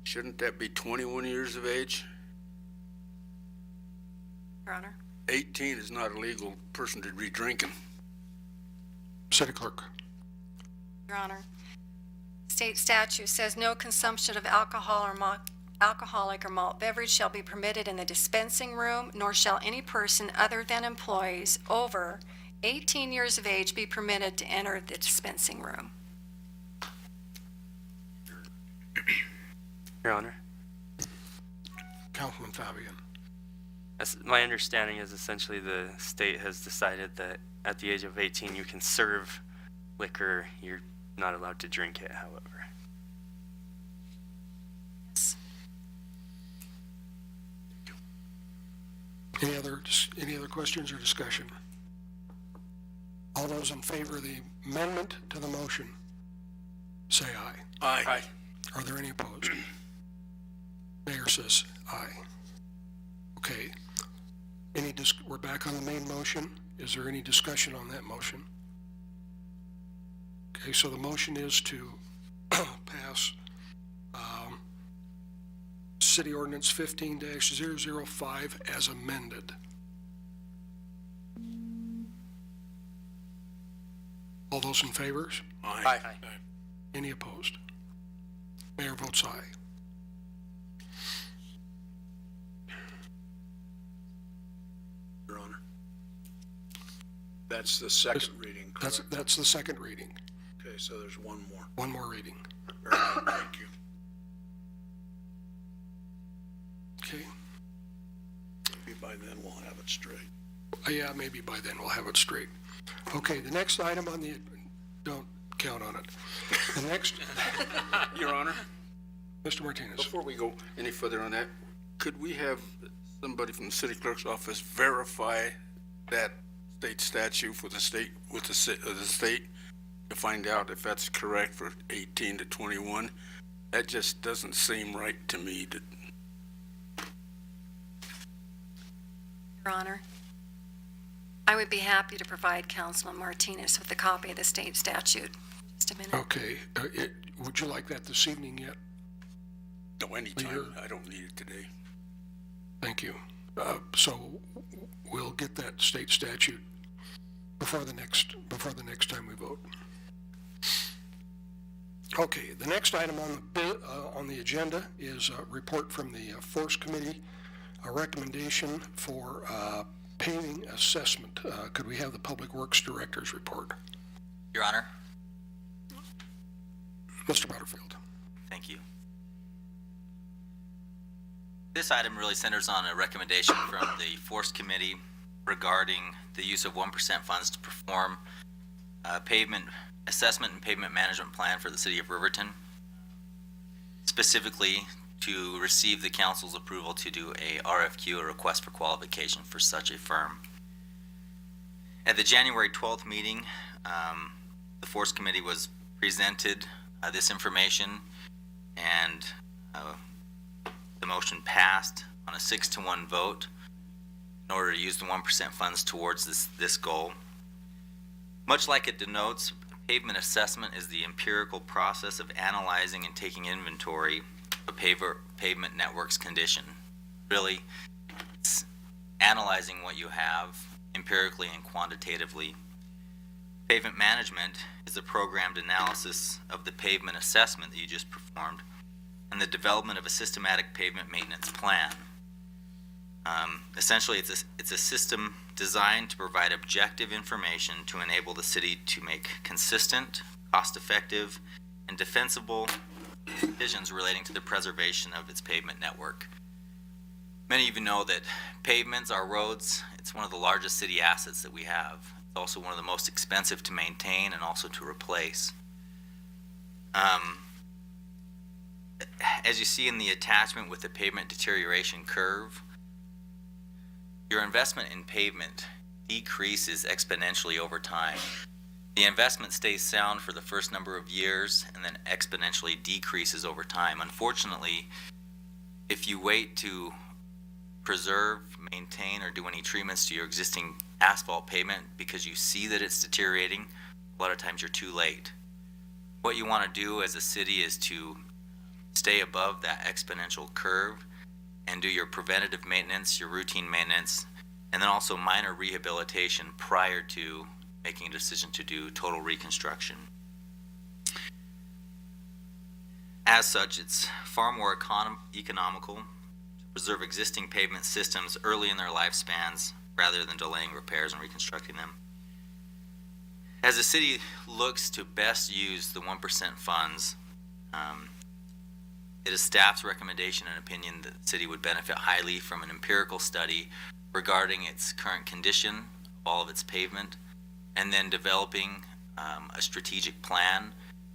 Shouldn't that be 21 years of age? Your Honor. 18 is not a legal person to be drinking. City Clerk. Your Honor. State statute says no consumption of alcohol or alcoholic or malt beverage shall be permitted in the dispensing room, nor shall any person other than employees over 18 years of age be permitted to enter the dispensing room. Your Honor, Councilman Fabian. my understanding is essentially the state has decided that at the age of 18 you can serve liquor, you're not allowed to drink it, however. Any other questions or discussion? All those in favor of the amendment to the motion, say aye. Aye. Are there any opposed? Mayor says aye. Okay. We're back on the main motion. Is there any discussion on that motion? Okay, so the motion is to pass City Ordinance 15-005 as amended. All those in favor? Aye. Any opposed? Mayor votes aye. Your Honor. That's the second reading, correct? That's the second reading. Okay, so there's one more. One more reading. Very good, thank you. Okay. Maybe by then we'll have it straight. Yeah, maybe by then we'll have it straight. Okay, the next item on the, don't count on it. The next, Your Honor, Mr. Martinez. before we go any further on that, could we have somebody from the city clerk's office verify that state statute for the state, with the state, to find out if that's correct for 18 to 21? That just doesn't seem right to me. Your Honor. I would be happy to provide Councilman Martinez with a copy of the state statute. Just a minute. Okay, would you like that this evening yet? No, anytime. I don't need it today. Thank you. So we'll get that state statute before the next time we vote. Okay, the next item on the agenda is a report from the Force Committee, a recommendation for paving assessment. Could we have the Public Works Director's report? Your Honor, Mr. Butterfield. thank you. This item really centers on a recommendation from the Force Committee regarding the use of 1% funds to perform a pavement assessment and pavement management plan for the city of Riverton, specifically to receive the council's approval to do a RFQ, a request for qualification for such a firm. At the January 12th meeting, the Force Committee was presented this information, and the motion passed on a 6-1 vote in order to use the 1% funds towards this goal. Much like it denotes, pavement assessment is the empirical process of analyzing and taking inventory of pavement network's condition. Really, it's analyzing what you have empirically and quantitatively. Pavement management is a programmed analysis of the pavement assessment that you just performed and the development of a systematic pavement maintenance plan. Essentially, it's a system designed to provide objective information to enable the city to make consistent, cost-effective, and defensible decisions relating to the preservation of its pavement network. Many of you know that pavements, our roads, it's one of the largest city assets that we have. It's also one of the most expensive to maintain and also to replace. As you see in the attachment with the pavement deterioration curve, your investment in pavement decreases exponentially over time. The investment stays sound for the first number of years and then exponentially decreases over time. Unfortunately, if you wait to preserve, maintain, or do any treatments to your existing asphalt pavement because you see that it's deteriorating, a lot of times you're too late. What you want to do as a city is to stay above that exponential curve and do your preventative maintenance, your routine maintenance, and then also minor rehabilitation prior to making a decision to do total reconstruction. As such, it's far more economical to preserve existing pavement systems early in their lifespans rather than delaying repairs and reconstructing them. As the city looks to best use the 1% funds, it is staff's recommendation and opinion that the city would benefit highly from an empirical study regarding its current condition of all of its pavement, and then developing a strategic plan,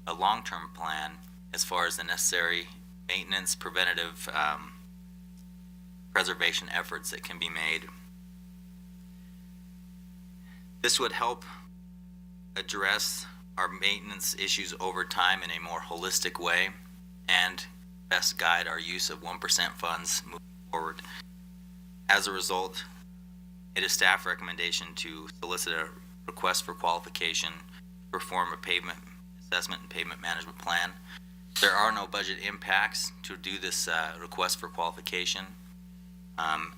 a long-term plan, as far as the necessary maintenance, preventative preservation efforts that can be made. This would help address our maintenance issues over time in a more holistic way and best guide our use of 1% funds moving forward. As a result, it is staff recommendation to solicit a request for qualification to perform a pavement assessment and pavement management plan. There are no budget impacts to do this request for qualification.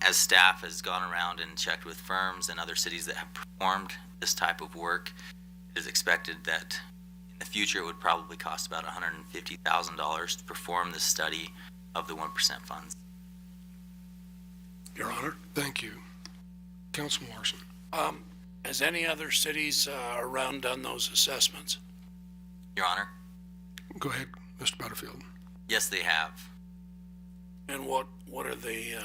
As staff has gone around and checked with firms and other cities that have performed this type of work, it is expected that in the future it would probably cost about $150,000 to perform this study of the 1% funds. Your Honor? Thank you. Councilman Larson. Has any other cities around done those assessments? Your Honor, Go ahead, Mr. Butterfield. yes, they have. And what are the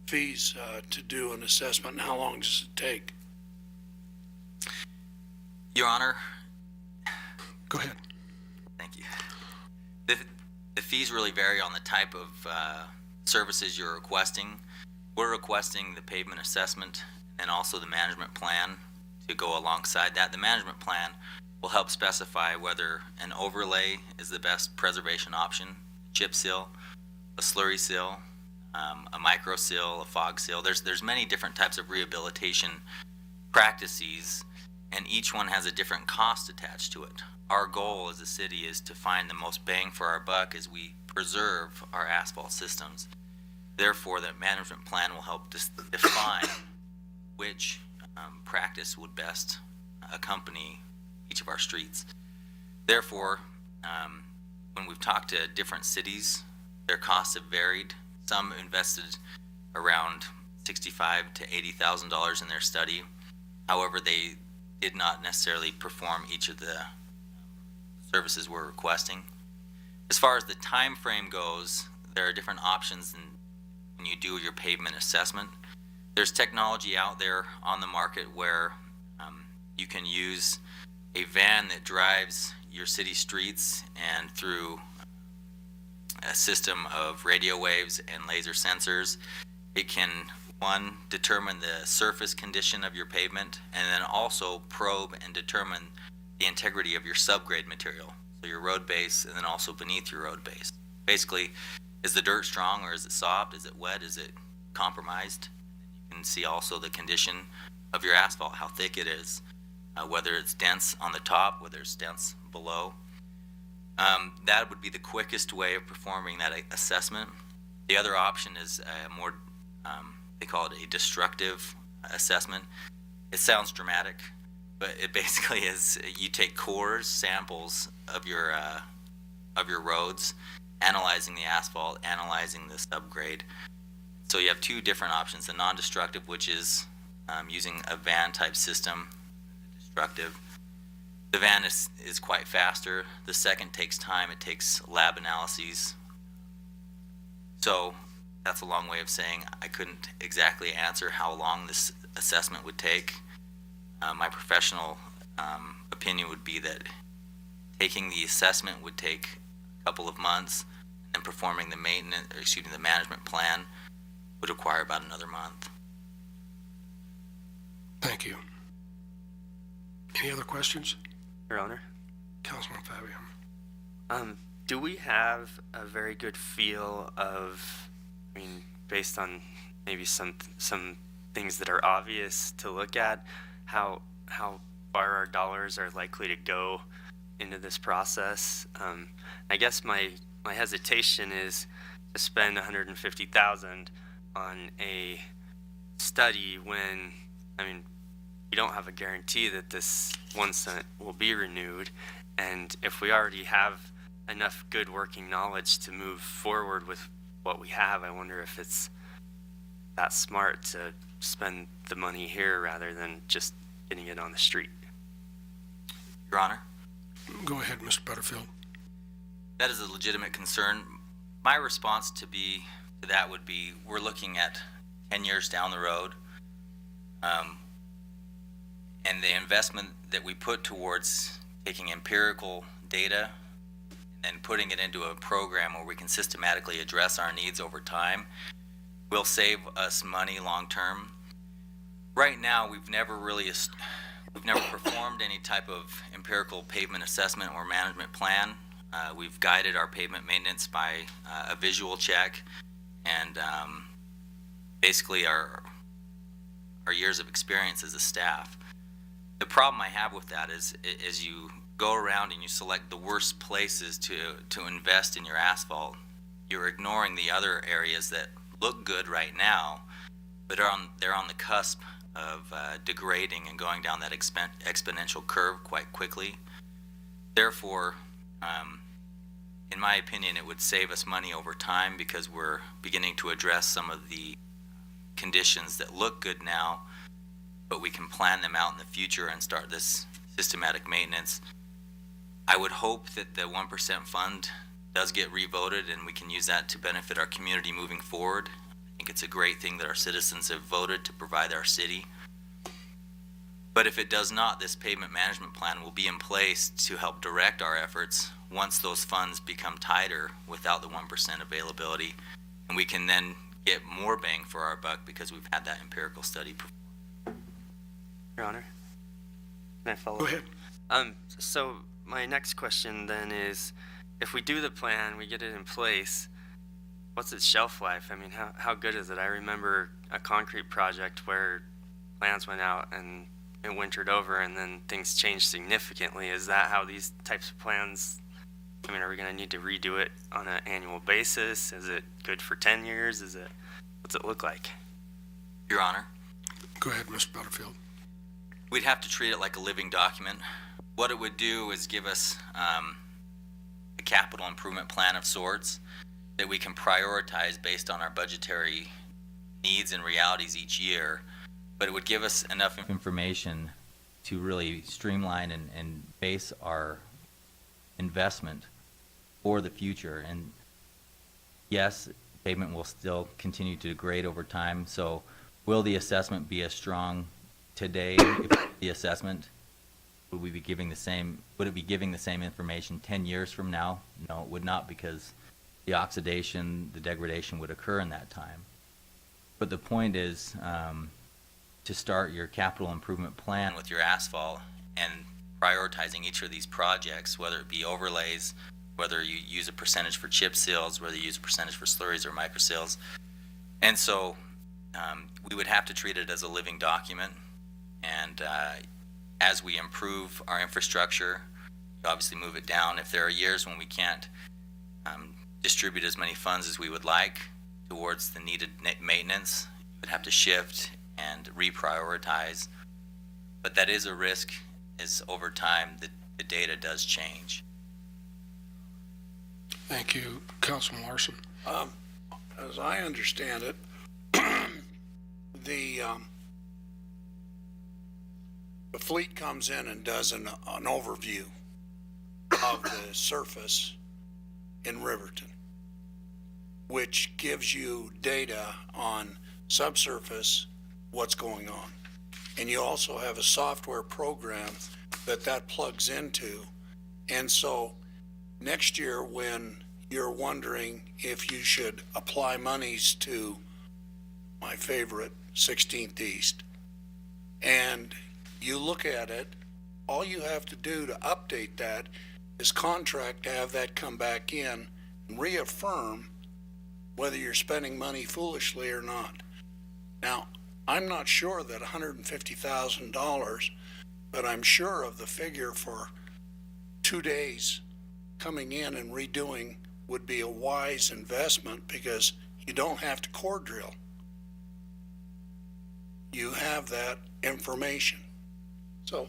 fees to do an assessment, and how long does it take? Your Honor, Go ahead. thank you. The fees really vary on the type of services you're requesting. We're requesting the pavement assessment and also the management plan to go alongside that. The management plan will help specify whether an overlay is the best preservation option, chip seal, a slurry seal, a micro seal, a fog seal. There's many different types of rehabilitation practices, and each one has a different cost attached to it. Our goal as a city is to find the most bang for our buck as we preserve our asphalt systems. Therefore, that management plan will help define which practice would best accompany each of our streets. Therefore, when we've talked to different cities, their costs have varied. Some invested around $65,000 to $80,000 in their study. However, they did not necessarily perform each of the services we're requesting. As far as the time frame goes, there are different options when you do your pavement assessment. There's technology out there on the market where you can use a van that drives your city streets, and through a system of radio waves and laser sensors, it can, one, determine the surface condition of your pavement, and then also probe and determine the integrity of your subgrade material, so your road base and then also beneath your road base. Basically, is the dirt strong or is it soft? Is it wet? Is it compromised? You can see also the condition of your asphalt, how thick it is, whether it's dense on the top, whether it's dense below. That would be the quickest way of performing that assessment. The other option is a more, they call it a destructive assessment. It sounds dramatic, but it basically is, you take cores, samples of your roads, analyzing the asphalt, analyzing the subgrade. So you have two different options: the non-destructive, which is using a van type system; destructive. The van is quite faster. The second takes time. It takes lab analyses. So that's a long way of saying I couldn't exactly answer how long this assessment would take. My professional opinion would be that taking the assessment would take a couple of months, and performing the the management plan would require about another month. Thank you. Any other questions? Your Honor. Councilman Fabio. Do we have a very good feel of, I mean, based on maybe some things that are obvious to look at, how far our dollars are likely to go into this process? I guess my hesitation is to spend $150,000 on a study when, I mean, we don't have a guarantee that this 1 cent will be renewed. And if we already have enough good working knowledge to move forward with what we have, I wonder if it's that smart to spend the money here rather than just getting it on the street. Your Honor, Go ahead, Mr. Butterfield. that is a legitimate concern. My response to that would be, we're looking at 10 years down the road. And the investment that we put towards taking empirical data and putting it into a program where we can systematically address our needs over time will save us money long term. Right now, we've never performed any type of empirical pavement assessment or management plan. We've guided our pavement maintenance by a visual check and basically our years of experience as a staff. The problem I have with that is you go around and you select the worst places to invest in your asphalt, you're ignoring the other areas that look good right now, but they're on the cusp of degrading and going down that exponential curve quite quickly. Therefore, in my opinion, it would save us money over time because we're beginning to address some of the conditions that look good now, but we can plan them out in the future and start this systematic maintenance. I would hope that the 1% fund does get revoted and we can use that to benefit our community moving forward. I think it's a great thing that our citizens have voted to provide our city. But if it does not, this pavement management plan will be in place to help direct our efforts once those funds become tighter without the 1% availability. And we can then get more bang for our buck because we've had that empirical study. Your Honor, can I follow? Go ahead. So my next question then is, if we do the plan, we get it in place, what's its shelf life? I mean, how good is it? I remember a concrete project where plans went out and it wintered over and then things changed significantly. Is that how these types of plans, I mean, are we going to need to redo it on an annual basis? Is it good for 10 years? What's it look like? Your Honor, Go ahead, Mr. Butterfield. we'd have to treat it like a living document. What it would do is give us a capital improvement plan of sorts that we can prioritize based on our budgetary needs and realities each year, but it would give us enough information to really streamline and base our investment for the future. And yes, pavement will still continue to degrade over time, so will the assessment be as strong today? If the assessment, would it be giving the same information 10 years from now? No, it would not, because the oxidation, the degradation would occur in that time. But the point is to start your capital improvement plan with your asphalt and prioritizing each of these projects, whether it be overlays, whether you use a percentage for chip seals, whether you use a percentage for slurries or micro seals. And so we would have to treat it as a living document. And as we improve our infrastructure, you obviously move it down. If there are years when we can't distribute as many funds as we would like towards the needed maintenance, you would have to shift and reprioritize. But that is a risk, as over time the data does change. Thank you, Councilman Larson. As I understand it, the fleet comes in and does an overview of the surface in Riverton, which gives you data on subsurface, what's going on. And you also have a software program that plugs into. And so next year, when you're wondering if you should apply monies to my favorite 16th East, and you look at it all you have to do to update that is contract to have that come back in and reaffirm whether you're spending money foolishly or not. Now, I'm not sure that $150,000, but I'm sure of the figure for 2 days coming in and redoing would be a wise investment because you don't have to core drill. You have that information. So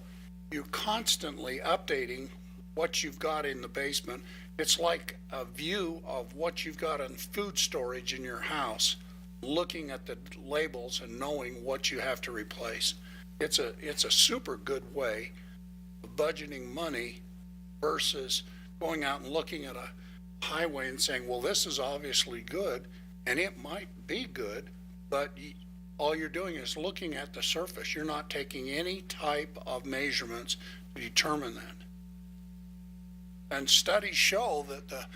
you're constantly updating what you've got in the basement. It's like a view of what you've got in food storage in your house, looking at the labels and knowing what you have to replace. It's a super good way of budgeting money versus going out and looking at a highway and saying, well, this is obviously good, and it might be good, but all you're doing is looking at the surface. You're not taking any type of measurements to determine that. And studies show that the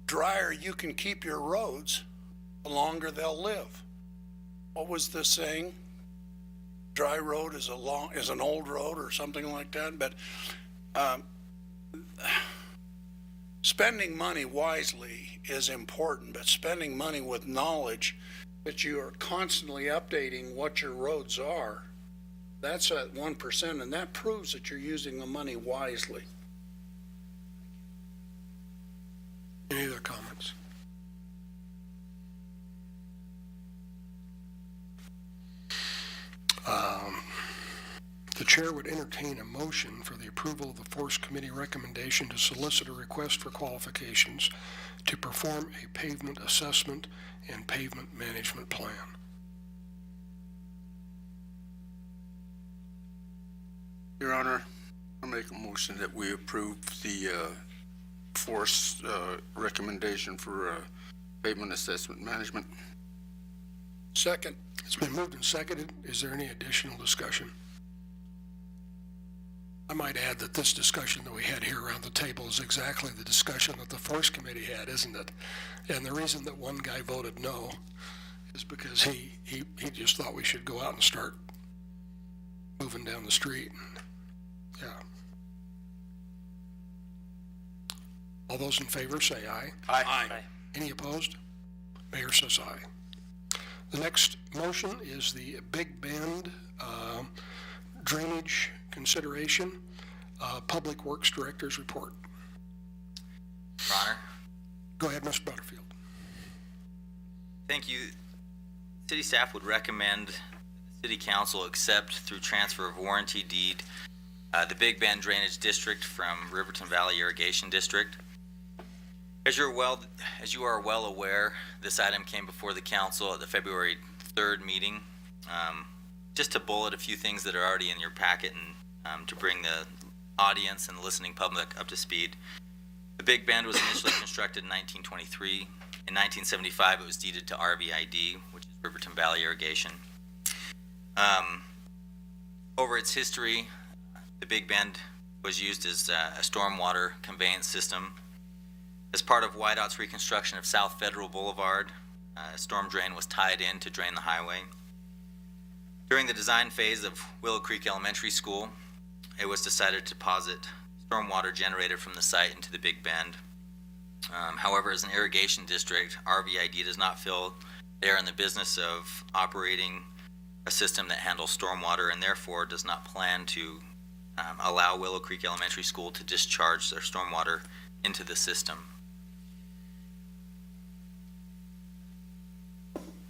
drier you can keep your roads, the longer they'll live. What was the saying? Dry road is an old road or something like that. But spending money wisely is important, but spending money with knowledge that you are constantly updating what your roads are, that's at 1%, and that proves that you're using the money wisely. Any other comments? The chair would entertain a motion for the approval of the Forest Committee recommendation to solicit a request for qualifications to perform a pavement assessment and pavement management plan. Your Honor, I make a motion that we approve the force recommendation for pavement assessment management. Second. It's been moved and seconded. Is there any additional discussion? I might add that this discussion that we had here around the table is exactly the discussion that the Forest Committee had, isn't it? And the reason that one guy voted no is because he just thought we should go out and start moving down the street. Yeah. All those in favor say aye. Aye. Any opposed? Mayor says aye. The next motion is the Big Bend drainage consideration, Public Works Director's report. Your Honor. Go ahead, Mr. Butterfield. Thank you. City staff would recommend the City Council accept through transfer of warranty deed the Big Bend Drainage District from Riverton Valley Irrigation District. As you are well aware, this item came before the council at the February 3rd meeting. Just to bullet a few things that are already in your packet and to bring the audience and the listening public up to speed. The Big Bend was initially constructed in 1923. In 1975, it was deeded to RVID, which is Riverton Valley Irrigation. Over its history, the Big Bend was used as a stormwater conveyance system. As part of YDOT's reconstruction of South Federal Boulevard, a storm drain was tied in to drain the highway. During the design phase of Willow Creek Elementary School, it was decided to deposit stormwater generated from the site into the Big Bend. However, as an irrigation district, RVID does not feel they are in the business of operating a system that handles stormwater and therefore does not plan to allow Willow Creek Elementary School to discharge their stormwater into the system.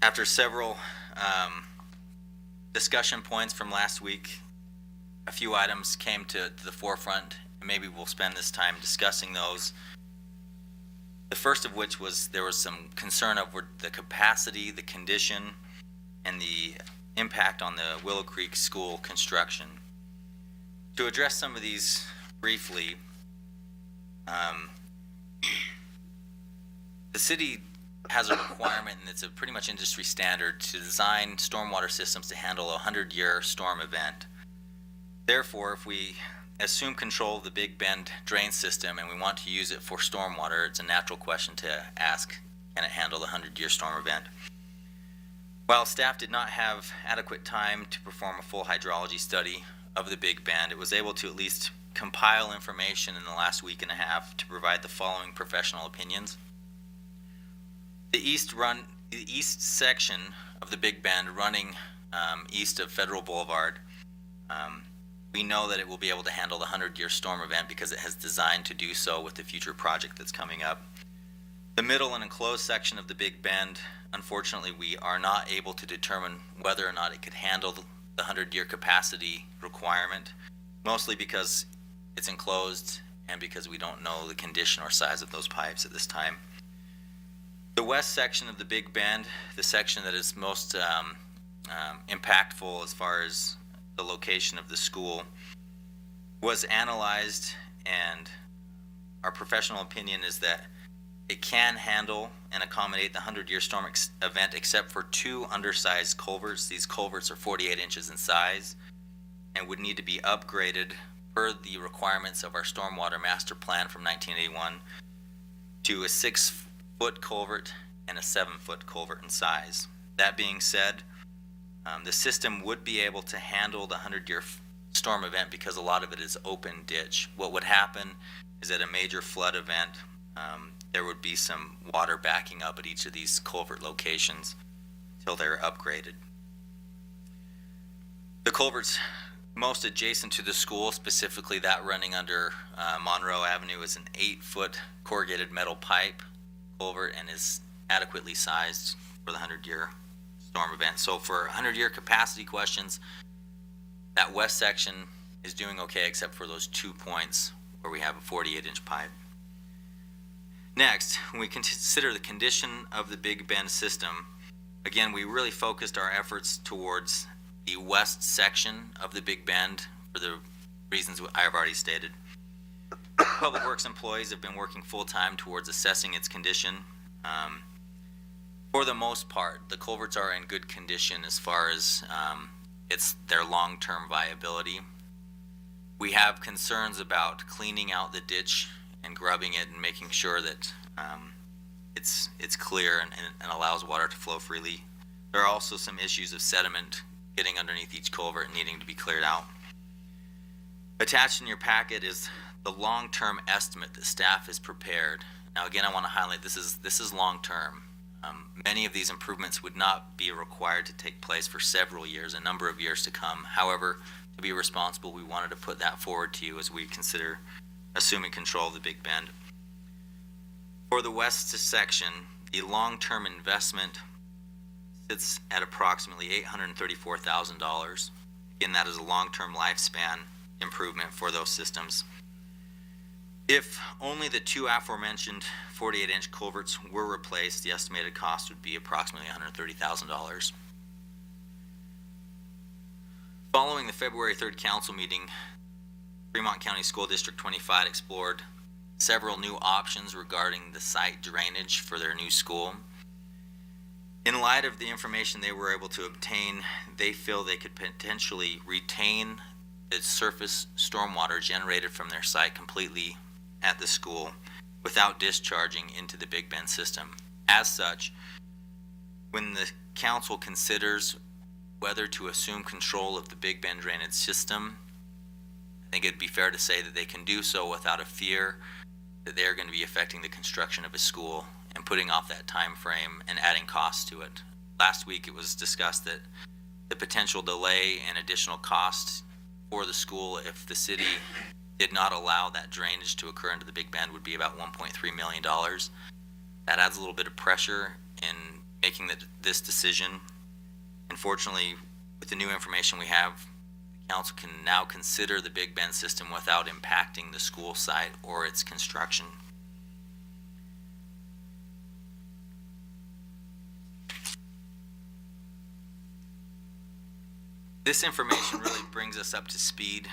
After several discussion points from last week, a few items came to the forefront, and maybe we'll spend this time discussing those. The first of which was there was some concern over the capacity, the condition, and the impact on the Willow Creek School construction. To address some of these briefly, the city has a requirement, and it's a pretty much industry standard, to design stormwater systems to handle a 100-year storm event. Therefore, if we assume control of the Big Bend drain system and we want to use it for stormwater, it's a natural question to ask, can it handle the 100-year storm event? While staff did not have adequate time to perform a full hydrology study of the Big Bend, it was able to at least compile information in the last week and a half to provide the following professional opinions. The east section of the Big Bend running east of Federal Boulevard, we know that it will be able to handle the 100-year storm event because it has designed to do so with the future project that's coming up. The middle and enclosed section of the Big Bend, unfortunately, we are not able to determine whether or not it could handle the 100-year capacity requirement, mostly because it's enclosed and because we don't know the condition or size of those pipes at this time. The west section of the Big Bend, the section that is most impactful as far as the location of the school, was analyzed, and our professional opinion is that it can handle and accommodate the 100-year storm event except for two undersized culverts. These culverts are 48 inches in size and would need to be upgraded per the requirements of our stormwater master plan from 1981 to a 6-foot culvert and a 7-foot culvert in size. That being said, the system would be able to handle the 100-year storm event because a lot of it is open ditch. What would happen is at a major flood event, there would be some water backing up at each of these culvert locations until they're upgraded. The culverts most adjacent to the school, specifically that running under Monroe Avenue, is an 8-foot corrugated metal pipe culvert and is adequately sized for the 100-year storm event. So for 100-year capacity questions, that west section is doing okay except for those 2 points where we have a 48-inch pipe. Next, when we consider the condition of the Big Bend system, again, we really focused our efforts towards the west section of the Big Bend for the reasons I have already stated. Public Works employees have been working full-time towards assessing its condition. For the most part, the culverts are in good condition as far as their long-term viability. We have concerns about cleaning out the ditch and grubbing it and making sure that it's clear and allows water to flow freely. There are also some issues of sediment getting underneath each culvert and needing to be cleared out. Attached in your packet is the long-term estimate that staff has prepared. Now again, I want to highlight this is long-term. Many of these improvements would not be required to take place for several years, a number of years to come. However, to be responsible, we wanted to put that forward to you as we consider assuming control of the Big Bend. For the west section, the long-term investment sits at approximately $834,000. Again, that is a long-term lifespan improvement for those systems. If only the two aforementioned 48-inch culverts were replaced, the estimated cost would be approximately $130,000. Following the February 3rd council meeting, Fremont County School District 25 explored several new options regarding the site drainage for their new school. In light of the information they were able to obtain, they feel they could potentially retain the surface stormwater generated from their site completely at the school without discharging into the Big Bend system. As such, when the council considers whether to assume control of the Big Bend drainage system, I think it'd be fair to say that they can do so without a fear that they're going to be affecting the construction of a school and putting off that time frame and adding costs to it. Last week it was discussed that the potential delay and additional cost for the school if the city did not allow that drainage to occur into the Big Bend would be about $1.3 million. That adds a little bit of pressure in making this decision. Unfortunately, with the new information we have, the council can now consider the Big Bend system without impacting the school site or its construction. This information really brings us up to speed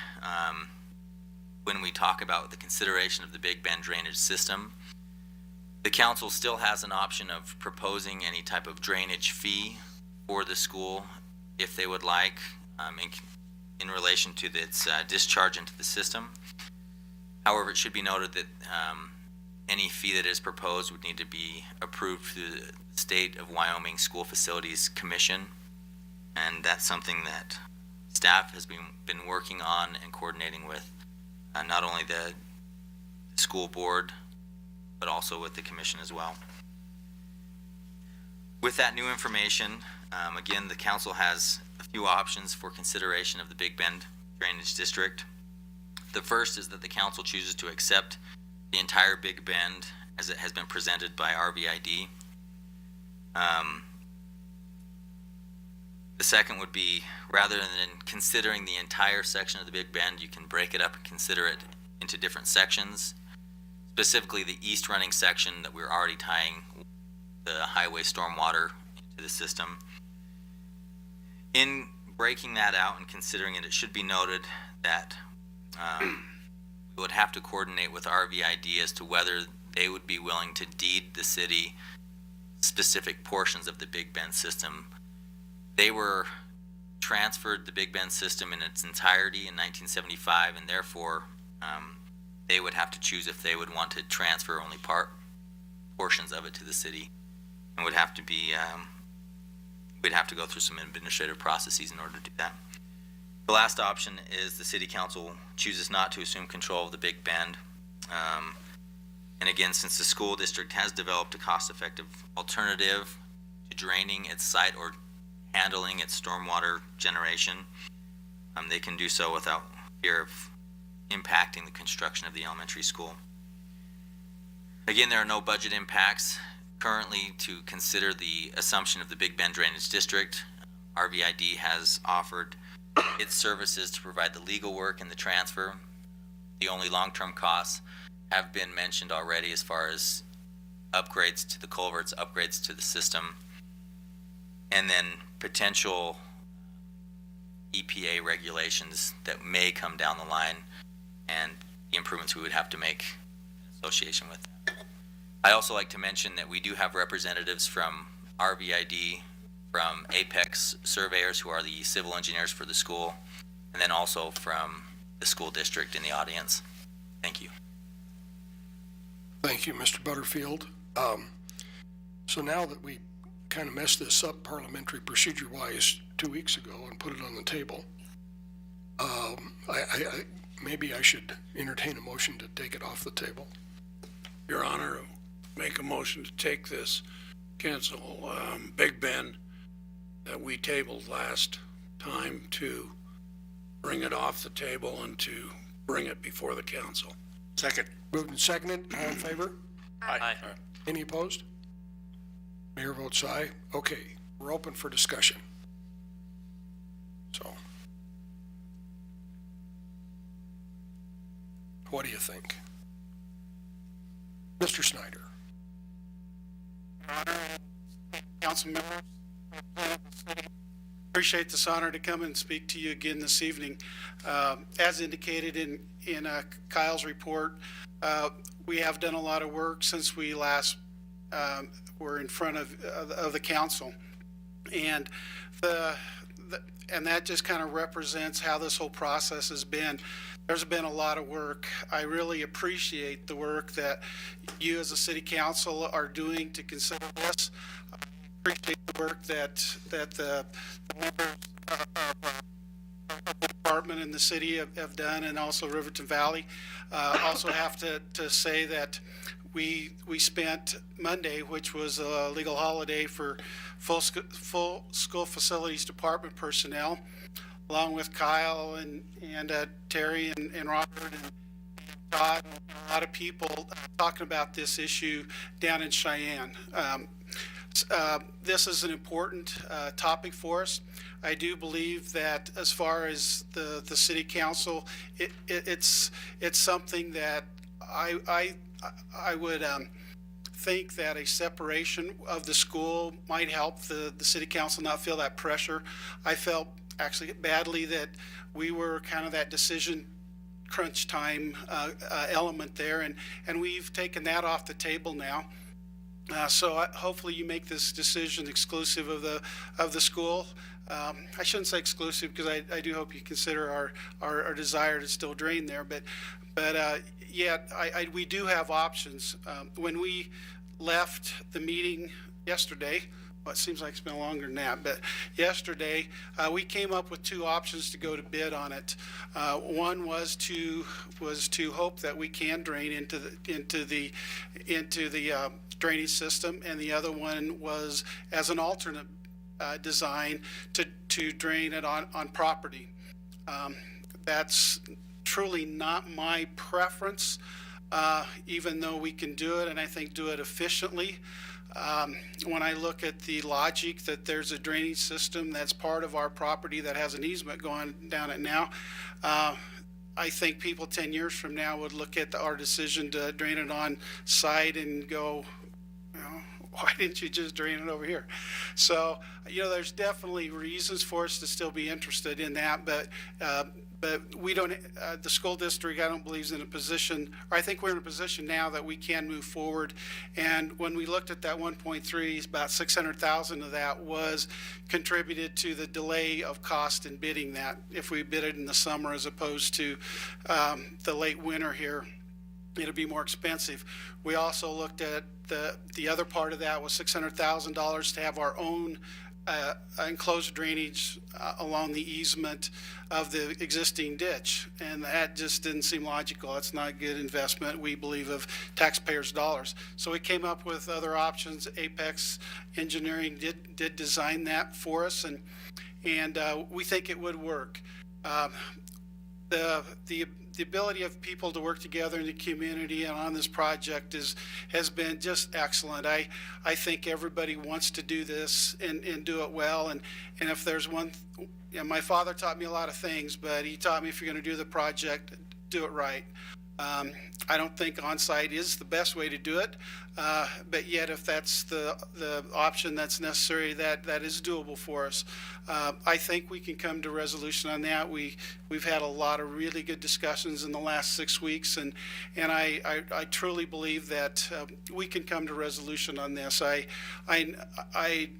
when we talk about the consideration of the Big Bend drainage system. The council still has an option of proposing any type of drainage fee for the school if they would like in relation to its discharge into the system. However, it should be noted that any fee that is proposed would need to be approved through the State of Wyoming School Facilities Commission, and that's something that staff has been working on and coordinating with not only the school board, but also with the commission as well. With that new information, again, the council has a few options for consideration of the Big Bend Drainage District. The first is that the council chooses to accept the entire Big Bend as it has been presented by RVID. The second would be, rather than considering the entire section of the Big Bend, you can break it up and consider it into different sections. Specifically, the east running section that we're already tying the highway stormwater into the system. In breaking that out and considering it, it should be noted that we would have to coordinate with RVID as to whether they would be willing to deed the city specific portions of the Big Bend system. They were transferred the Big Bend system in its entirety in 1975, and therefore they would have to choose if they would want to transfer only portions of it to the city, and would have to be we'd have to go through some administrative processes in order to do that. The last option is the city council chooses not to assume control of the Big Bend. And again, since the school district has developed a cost-effective alternative to draining its site or handling its stormwater generation, they can do so without fear of impacting the construction of the elementary school. Again, there are no budget impacts currently to consider the assumption of the Big Bend Drainage District. RVID has offered its services to provide the legal work and the transfer. The only long-term costs have been mentioned already as far as upgrades to the culverts, upgrades to the system, and then potential EPA regulations that may come down the line and the improvements we would have to make in association with that. I also like to mention that we do have representatives from RVID, from Apex surveyors, who are the civil engineers for the school, and then also from the school district in the audience. Thank you. Thank you, Mr. Butterfield. So now that we kind of messed this up parliamentary procedure-wise 2 weeks ago and put it on the table, maybe I should entertain a motion to take it off the table. Your Honor, make a motion to take this, cancel Big Bend that we tabled last time, to bring it off the table and to bring it before the council. Second. Moved and seconded, all in favor? Aye. Any opposed? Mayor votes aye. Okay, we're open for discussion. So, what do you think? Mr. Snyder. Council members, appreciate this honor to come and speak to you again this evening. As indicated in Kyle's report, we have done a lot of work since we last were in front of the council, and and that just kind of represents how this whole process has been. There's been a lot of work. I really appreciate the work that you as a city council are doing to consider this. I appreciate the work that the members of the department and the city have done, and also Riverton Valley. Also have to say that we spent Monday, which was a legal holiday for full school facilities department personnel, along with Kyle and Terry and Robert and Todd and a lot of people talking about this issue down in Cheyenne. This is an important topic for us. I do believe that as far as the city council, it's something that I would think that a separation of the school might help the city council not feel that pressure. I felt actually badly that we were kind of that decision crunch time element there, and we've taken that off the table now. So hopefully you make this decision exclusive of the school. I shouldn't say exclusive, because I do hope you consider our desire to still drain there, but yet we do have options. When we left the meeting yesterday, it seems like it's been longer than that, but yesterday, we came up with two options to go to bid on it. One was to hope that we can drain into the drainage system, and the other one was as an alternate design to drain it on property. That's truly not my preference, even though we can do it, and I think do it efficiently. When I look at the logic that there's a drainage system that's part of our property that has an easement going down it now, I think people 10 years from now would look at our decision to drain it on site and go, you know, why didn't you just drain it over here? So, you know, there's definitely reasons for us to still be interested in that, but we don't, the school district, I don't believe is in a position, or I think we're in a position now that we can move forward. And when we looked at that 1.3, about 600,000 of that was contributed to the delay of cost in bidding that. If we bid it in the summer as opposed to the late winter here, it'll be more expensive. We also looked at the other part of that was $600,000 to have our own enclosed drainage along the easement of the existing ditch, and that just didn't seem logical. It's not a good investment, we believe, of taxpayers' dollars. So we came up with other options. Apex Engineering did design that for us, and we think it would work. The ability of people to work together in the community and on this project has been just excellent. I think everybody wants to do this and do it well. And if there's one, you know, my father taught me a lot of things, but he taught me if you're going to do the project, do it right. I don't think on-site is the best way to do it, but yet if that's the option that's necessary, that is doable for us. I think we can come to resolution on that. We've had a lot of really good discussions in the last 6 weeks, and I truly believe that we can come to resolution on this. I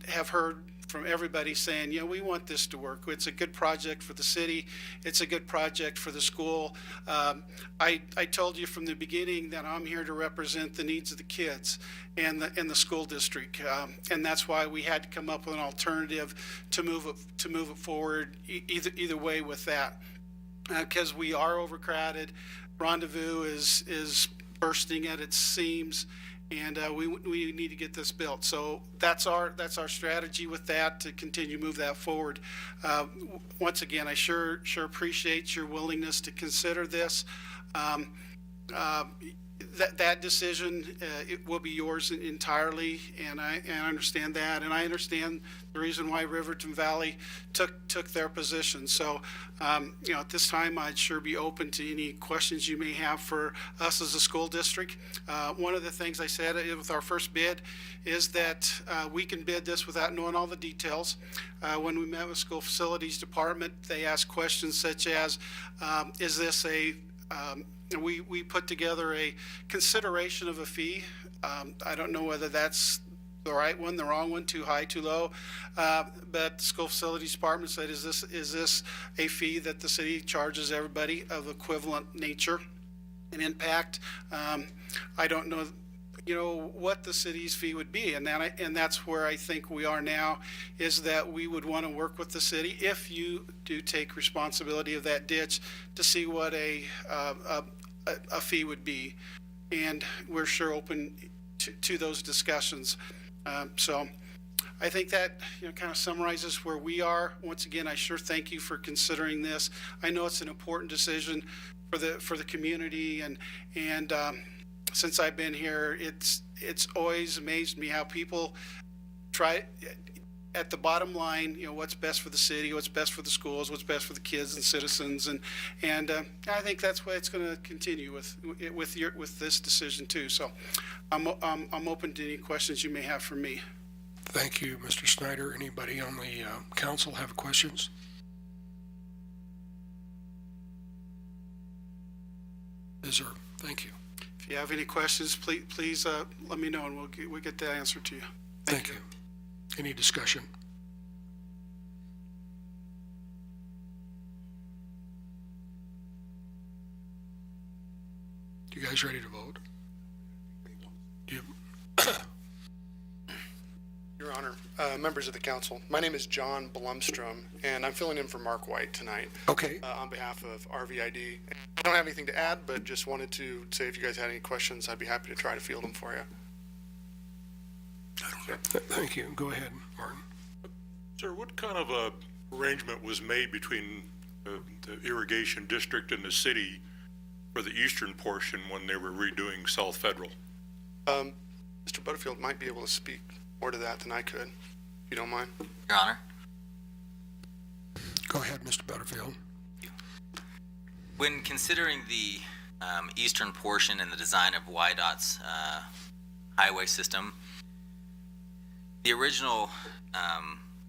have heard from everybody saying, you know, we want this to work. It's a good project for the city. It's a good project for the school. I told you from the beginning that I'm here to represent the needs of the kids and the school district, and that's why we had to come up with an alternative to move it forward either way with that, because we are overcrowded. Rendezvous is bursting at its seams, and we need to get this built. So that's our strategy with that, to continue to move that forward. Once again, I sure appreciate your willingness to consider this. That decision, it will be yours entirely, and I understand that, and I understand the reason why Riverton Valley took their position. So, you know, at this time, I'd sure be open to any questions you may have for us as a school district. One of the things I said with our first bid is that we can bid this without knowing all the details. When we met with School Facilities Department, they asked questions such as, is this we put together a consideration of a fee. I don't know whether that's the right one, the wrong one, too high, too low. But the School Facilities Department said, is this a fee that the city charges everybody of equivalent nature and impact? I don't know, you know, what the city's fee would be, and that's where I think we are now, is that we would want to work with the city, if you do take responsibility of that ditch, to see what a fee would be, and we're sure open to those discussions. So I think that, you know, kind of summarizes where we are. Once again, I sure thank you for considering this. I know it's an important decision for the community, and since I've been here, it's always amazed me how people try at the bottom line, you know, what's best for the city, what's best for the schools, what's best for the kids and citizens, and I think that's why it's going to continue with this decision too. So I'm open to any questions you may have for me. Thank you, Mr. Snyder. Anybody on the council have questions? Yes, sir. Thank you. If you have any questions, please let me know, and we'll get the answer to you. Thank you. Any discussion? You guys ready to vote? Your Honor, members of the council. My name is John Blumstrom, and I'm filling in for Mark White tonight Okay, on behalf of RVID. I don't have anything to add, but just wanted to say if you guys had any questions, I'd be happy to try to field them for you. thank you. Go ahead, Martin. Sir, what kind of a arrangement was made between the irrigation district and the city for the eastern portion when they were redoing South Federal? Mr. Butterfield might be able to speak more to that than I could, if you don't mind. Your Honor. Go ahead, Mr. Butterfield. When considering the eastern portion and the design of YDOT's highway system, the original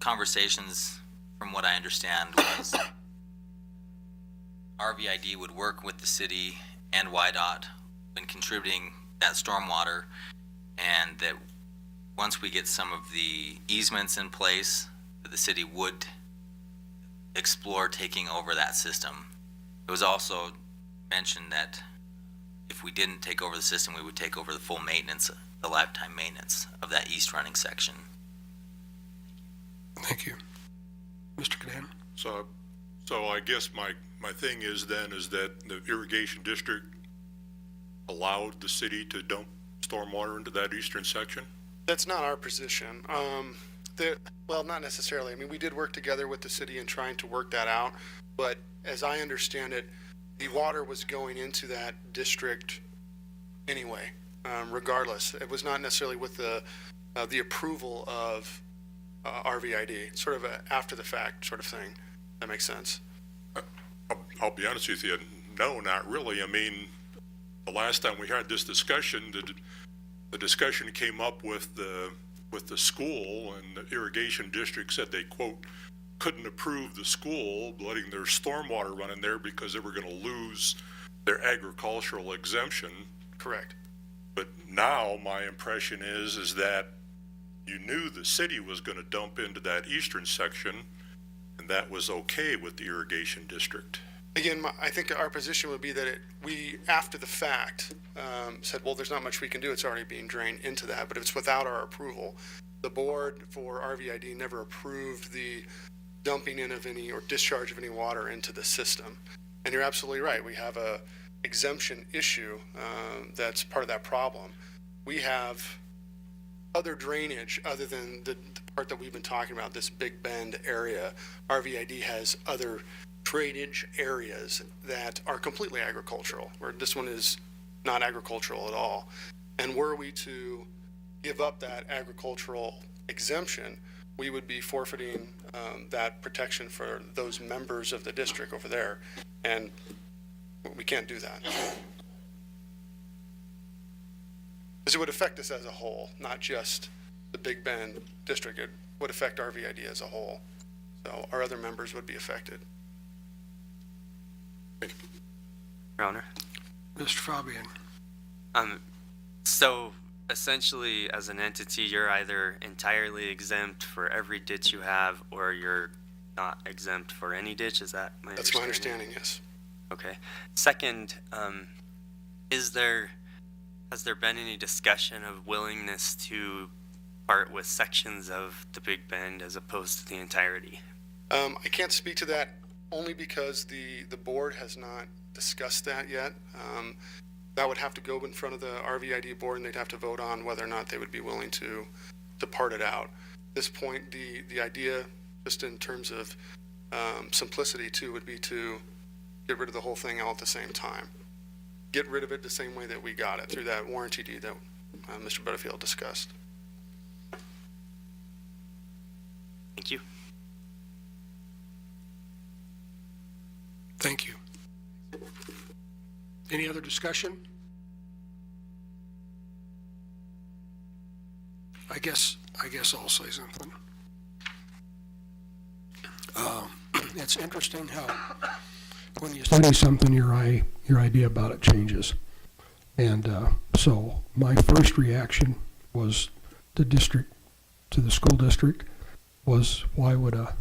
conversations, from what I understand, was RVID would work with the city and YDOT when contributing that stormwater, and that once we get some of the easements in place, that the city would explore taking over that system. It was also mentioned that if we didn't take over the system, we would take over the full maintenance, the lifetime maintenance of that east running section. Thank you. Mr. Cadan? So I guess my thing is then is that the irrigation district allowed the city to dump stormwater into that eastern section? That's not our position. Well, not necessarily. I mean, we did work together with the city in trying to work that out, but as I understand it, the water was going into that district anyway, regardless. It was not necessarily with the approval of RVID, sort of a after the fact sort of thing. That makes sense. I'll be honest with you, no, not really. I mean, the last time we had this discussion, the discussion came up with the school, and the irrigation district said they, quote, couldn't approve the school letting their stormwater run in there because they were going to lose their agricultural exemption. Correct. But now my impression is that you knew the city was going to dump into that eastern section, and that was okay with the irrigation district. Again, I think our position would be that we, after the fact, said, well, there's not much we can do. It's already being drained into that. But if it's without our approval, the board for RVID never approved the dumping in of any or discharge of any water into the system. And you're absolutely right. We have a exemption issue that's part of that problem. We have other drainage other than the part that we've been talking about, this Big Bend area. RVID has other drainage areas that are completely agricultural, where this one is not agricultural at all. And were we to give up that agricultural exemption, we would be forfeiting that protection for those members of the district over there. And we can't do that. Because it would affect us as a whole, not just the Big Bend district. It would affect RVID as a whole. So our other members would be affected. Your Honor. Mr. Fabian? So essentially, as an entity, you're either entirely exempt for every ditch you have, or you're not exempt for any ditch. Is that my understanding? That's my understanding, yes. Okay. Second, has there been any discussion of willingness to part with sections of the Big Bend as opposed to the entirety? I can't speak to that only because the board has not discussed that yet. That would have to go in front of the RVID board, and they'd have to vote on whether or not they would be willing to part it out. At this point, the idea, just in terms of simplicity too, would be to get rid of the whole thing all at the same time. Get rid of it the same way that we got it, through that warranty deed that Mr. Butterfield discussed. Thank you. Thank you. Any other discussion? I guess I'll say something. It's interesting how when you study something, your idea about it changes. And so my first reaction was to the school district was why would a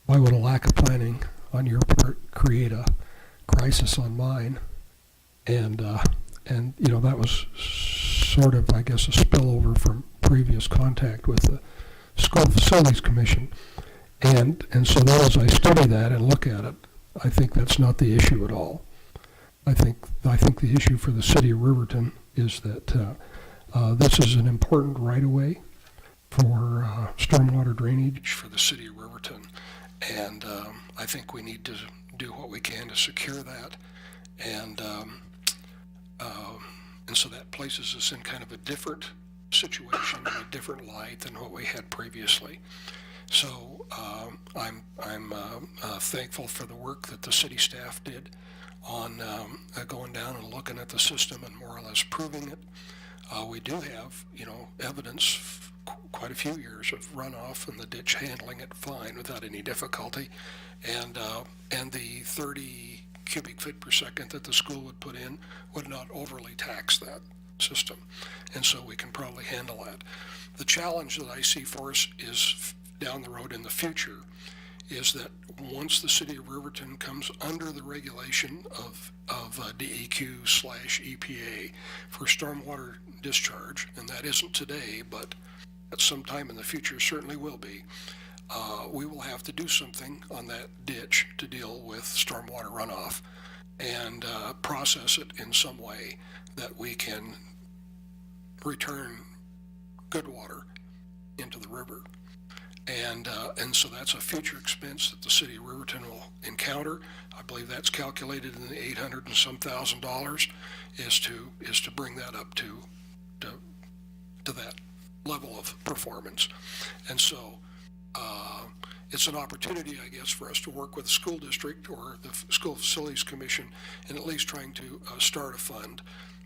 lack of planning on your part create a crisis on mine? And that was sort of, I guess, a spillover from previous contact with School Facilities Commission. And so then as I study that and look at it, I think that's not the issue at all. I think the issue for the city of Riverton is that this is an important right-of-way for stormwater drainage for the city of Riverton. And I think we need to do what we can to secure that. And so that places us in kind of a different situation, in a different light than what we had previously. So I'm thankful for the work that the city staff did on going down and looking at the system and more or less proving it. We do have, evidence, quite a few years of runoff and the ditch handling it fine without any difficulty, and the 30 cubic feet per second that the school would put in would not overly tax that system, and so we can probably handle that. The challenge that I see for us is down the road in the future is that once the city of Riverton comes under the regulation of DEQ/EPA for stormwater discharge, and that isn't today, but at some time in the future certainly will be, we will have to do something on that ditch to deal with stormwater runoff and process it in some way that we can return good water into the river. And so that's a future expense that the city of Riverton will encounter. I believe that's calculated in the $800 and some thousand is to bring that up to that level of performance. And so it's an opportunity, I guess, for us to work with the school district or the School Facilities Commission and at least trying to start a fund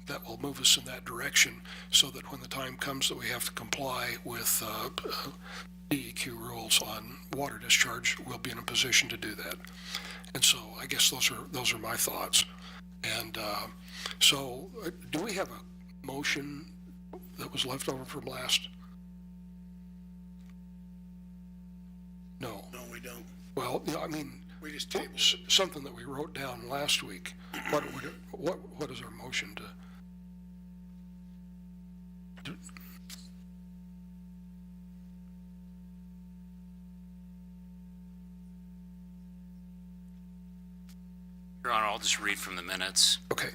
that will move us in that direction so that when the time comes that we have to comply with DEQ rules on water discharge, we'll be in a position to do that. And so I guess those are my thoughts. And so do we have a motion that was left over from last? No. No, we don't. Well, I mean, We just tabled. something that we wrote down last week. What is our motion to? Your Honor, I'll just read from the minutes. Okay. It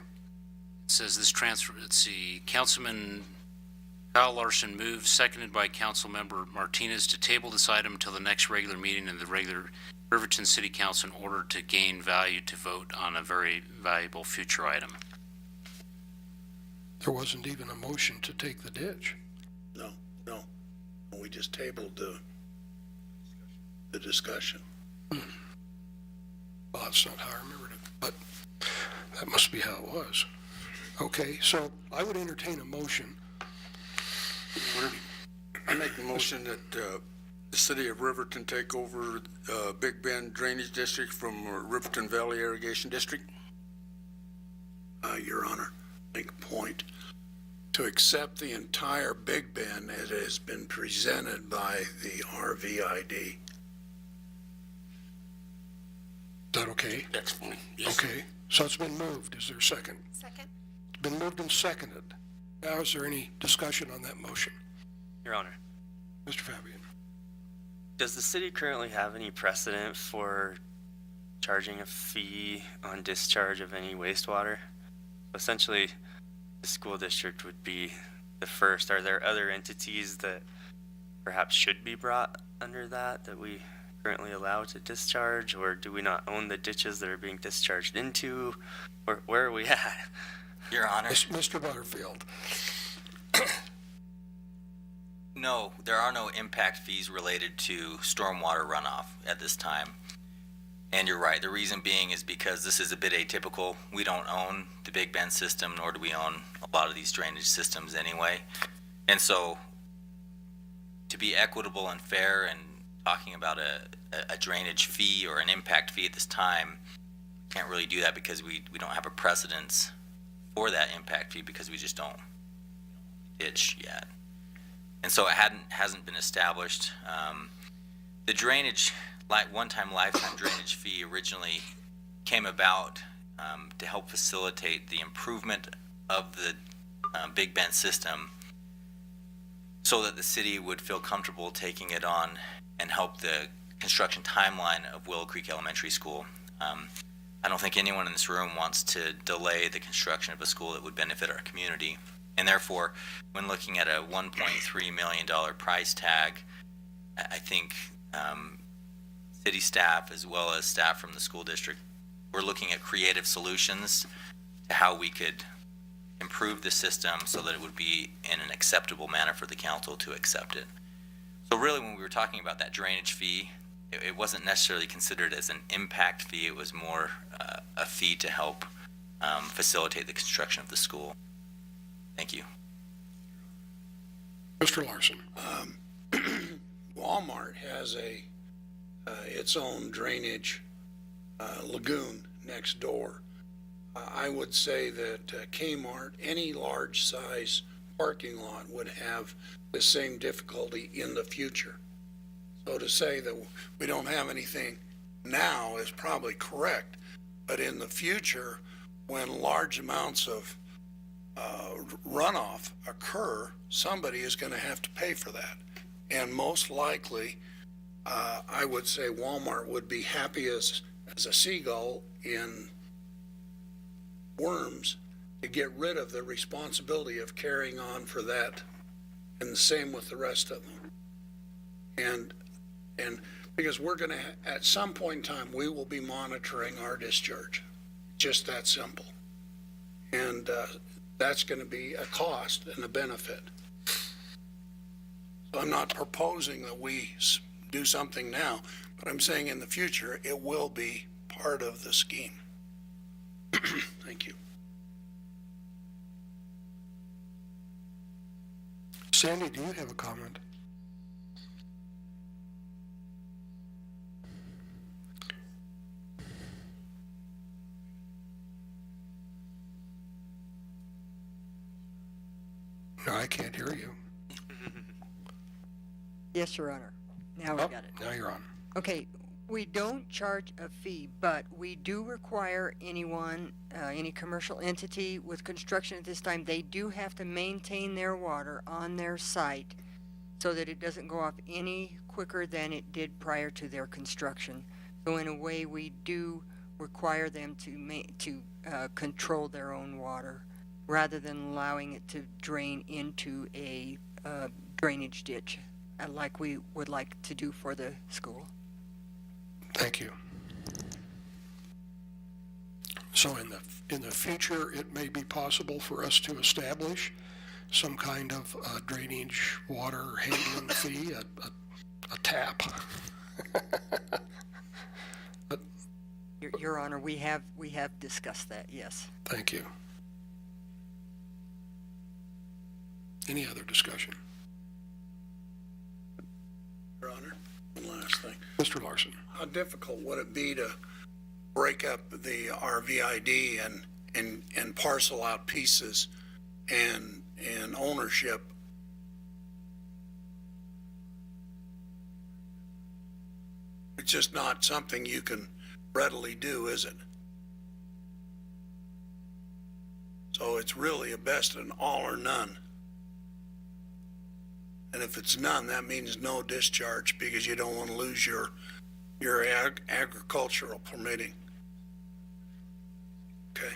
says this transfer, let's see, Councilman Kyle Larson moved, seconded by Councilmember Martinez to table this item until the next regular meeting of the regular Riverton City Council in order to gain value to vote on a very valuable future item. There wasn't even a motion to take the ditch. No. We just tabled the discussion. Well, that's not how I remembered it, but that must be how it was. Okay, so I would entertain a motion. I make the motion that the city of Riverton take over Big Bend Drainage District from Riverton Valley Irrigation District. Your Honor, make a point to accept the entire Big Bend as it has been presented by the RVID. Is that okay? That's fine. Yes. Okay, so it's been moved. Is there a second? Second. It's been moved and seconded. Now, is there any discussion on that motion? Your Honor, Mr. Fabian? does the city currently have any precedent for charging a fee on discharge of any wastewater? Essentially, the school district would be the first. Are there other entities that perhaps should be brought under that we currently allow to discharge, or do we not own the ditches that are being discharged into? Where are we at? Your Honor, Mr. Butterfield? no, there are no impact fees related to stormwater runoff at this time. And you're right, the reason being is because this is a bit atypical. We don't own the Big Bend system, nor do we own a lot of these drainage systems anyway. And so, to be equitable and fair and talking about a drainage fee or an impact fee at this time, can't really do that because we don't have a precedence for that impact fee because we just don't ditch yet. And so it hasn't been established. The drainage, one-time lifetime drainage fee originally came about to help facilitate the improvement of the Big Bend system so that the city would feel comfortable taking it on and help the construction timeline of Willow Creek Elementary School. I don't think anyone in this room wants to delay the construction of a school that would benefit our community. And therefore, when looking at a $1.3 million price tag, I think city staff as well as staff from the school district, we're looking at creative solutions to how we could improve the system so that it would be in an acceptable manner for the council to accept it. So really, when we were talking about that drainage fee, it wasn't necessarily considered as an impact fee. It was more a fee to help facilitate the construction of the school. Thank you. Mr. Larson. Walmart has its own drainage lagoon next door. I would say that Kmart, any large size parking lot, would have the same difficulty in the future. So to say that we don't have anything now is probably correct, but in the future, when large amounts of runoff occur, somebody is going to have to pay for that. And most likely, I would say Walmart would be happy as a seagull in worms to get rid of the responsibility of carrying on for that, and the same with the rest of them. And because we're going to, at some point in time, we will be monitoring our discharge. Just that simple. And that's going to be a cost and a benefit. So I'm not proposing that we do something now, but I'm saying in the future, it will be part of the scheme. Thank you. Sandy, do you have a comment? No, I can't hear you. Yes, Your Honor. Now we Oh, got it. now you're on. Okay, we don't charge a fee, but we do require anyone, any commercial entity with construction at this time, they do have to maintain their water on their site so that it doesn't go off any quicker than it did prior to their construction. So in a way, we do require them to control their own water rather than allowing it to drain into a drainage ditch like we would like to do for the school. Thank you. So in the future, it may be possible for us to establish some kind of drainage water handling fee, a tap. Your Honor, we have discussed that, yes. Thank you. Any other discussion? Your Honor, one last thing. Mr. Larson. How difficult would it be to break up the RVID and parcel out pieces and ownership? It's just not something you can readily do, is it? So it's really a best an all or none. And if it's none, that means no discharge because you don't want to lose your agricultural permitting. Okay.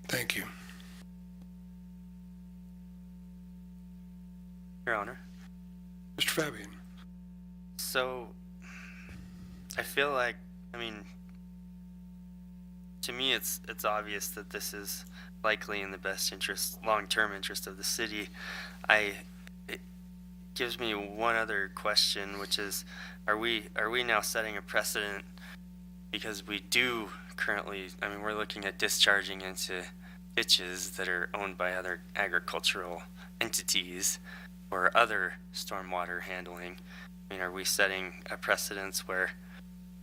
Thank you. Your Honor. Mr. Fabian. So, I feel like, to me, it's obvious that this is likely in the best interest, long-term interest of the city. It gives me one other question, which is, are we now setting a precedent because we do currently, we're looking at discharging into ditches that are owned by other agricultural entities or other stormwater handling. Are we setting a precedence where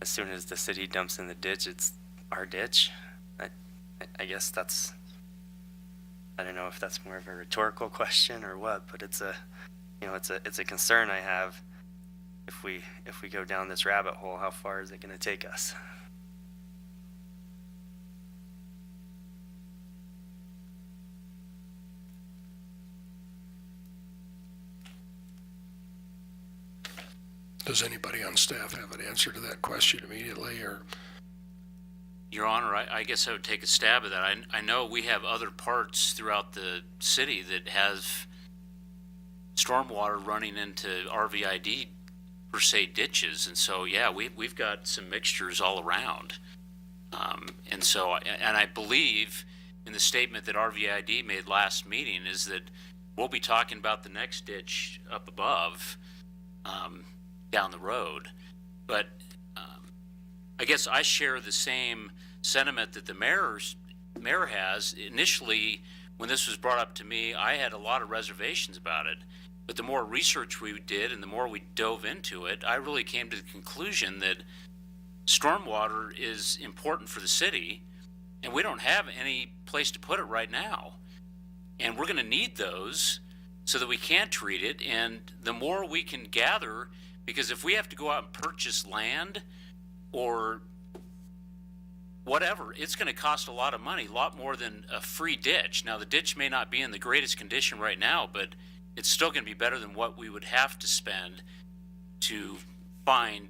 as soon as the city dumps in the ditch, it's our ditch? I guess that's, I don't know if that's more of a rhetorical question or what, but it's a concern I have. If we go down this rabbit hole, how far is it going to take us? Does anybody on staff have an answer to that question immediately, or? Your Honor, I guess I would take a stab at that. I know we have other parts throughout the city that have stormwater running into RVID per se ditches, and so, yeah, we've got some mixtures all around. And so, and I believe in the statement that RVID made last meeting is that we'll be talking about the next ditch up above, down the road. But I guess I share the same sentiment that the mayor has. Initially, when this was brought up to me, I had a lot of reservations about it. But the more research we did and the more we dove into it, I really came to the conclusion that stormwater is important for the city, and we don't have any place to put it right now. And we're going to need those so that we can treat it. And the more we can gather, because if we have to go out and purchase land or whatever, it's going to cost a lot of money, a lot more than a free ditch. Now, the ditch may not be in the greatest condition right now, but it's still going to be better than what we would have to spend to find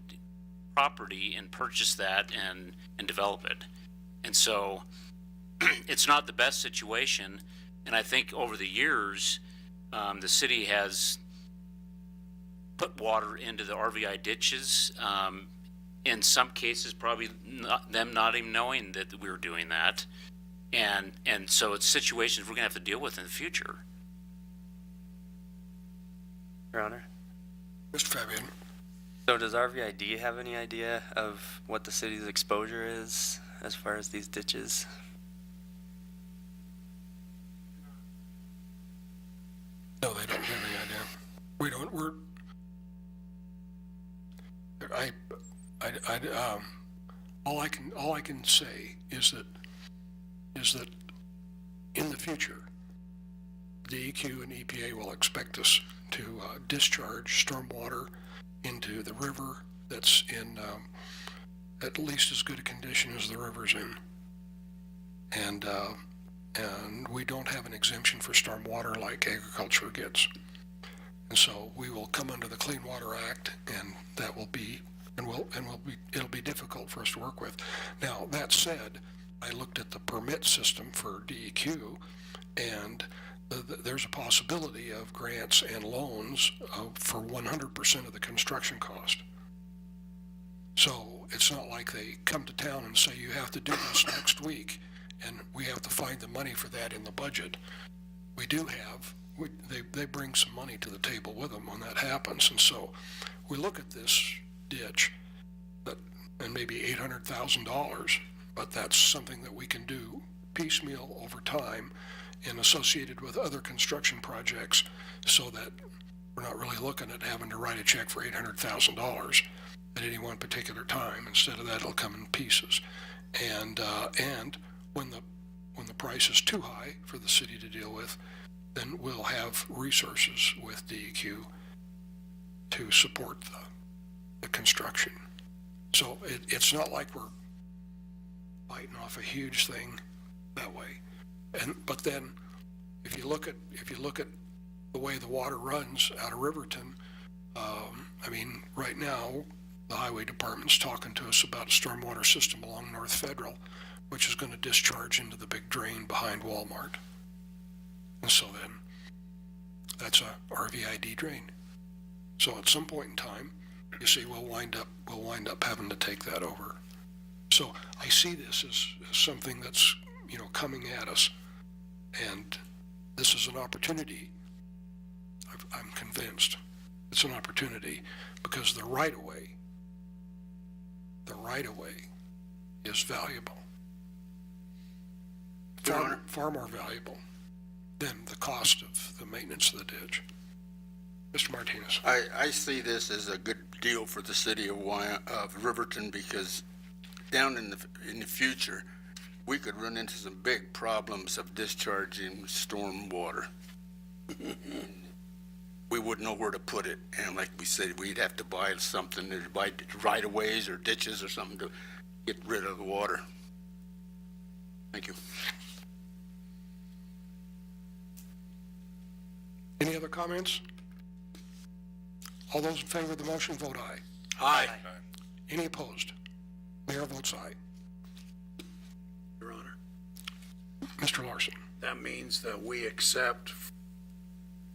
property and purchase that and develop it. And so it's not the best situation. And I think over the years, the city has put water into the RVI ditches. In some cases, probably them not even knowing that we were doing that. And so it's situations we're going to have to deal with in the future. Your Honor. Mr. Fabian? So does RVID have any idea of what the city's exposure is as far as these ditches? No, they don't have any idea. We don't, all I can say is that in the future, DEQ and EPA will expect us to discharge stormwater into the river that's in at least as good a condition as the river's in. And we don't have an exemption for stormwater like agriculture gets. And so we will come under the Clean Water Act, and that will be, it'll be difficult for us to work with. Now, that said, I looked at the permit system for DEQ, and there's a possibility of grants and loans for 100% of the construction cost. So it's not like they come to town and say, you have to do this next week, and we have to find the money for that in the budget. We do have, they bring some money to the table with them when that happens. And so we look at this ditch and maybe $800,000, but that's something that we can do piecemeal over time and associated with other construction projects, so that we're not really looking at having to write a check for $800,000 at any one particular time. Instead of that, it'll come in pieces. And when the price is too high for the city to deal with, then we'll have resources with DEQ to support the construction. So it's not like we're biting off a huge thing that way. But then, if you look at the way the water runs out of Riverton, I mean, right now the highway department's talking to us about a stormwater system along North Federal, which is going to discharge into the big drain behind Walmart. And so then, that's a RVID drain. So at some point in time, you see, we'll wind up having to take that over. So I see this as something that's, coming at us, and this is an opportunity. I'm convinced it's an opportunity, because the right-of-way is valuable. Far more valuable than the cost of the maintenance of the ditch. Mr. Martinez. I see this as a good deal for the city of Riverton, because down in the future, we could run into some big problems of discharging storm water. We wouldn't know where to put it, and like we said, we'd have to buy something, or buy right-of-ways or ditches or something to get rid of the water. Thank you. Any other comments? All those in favor of the motion, vote aye. Aye. Any opposed? Mayor votes aye. Your Honor, Mr. Larson. that means that we accept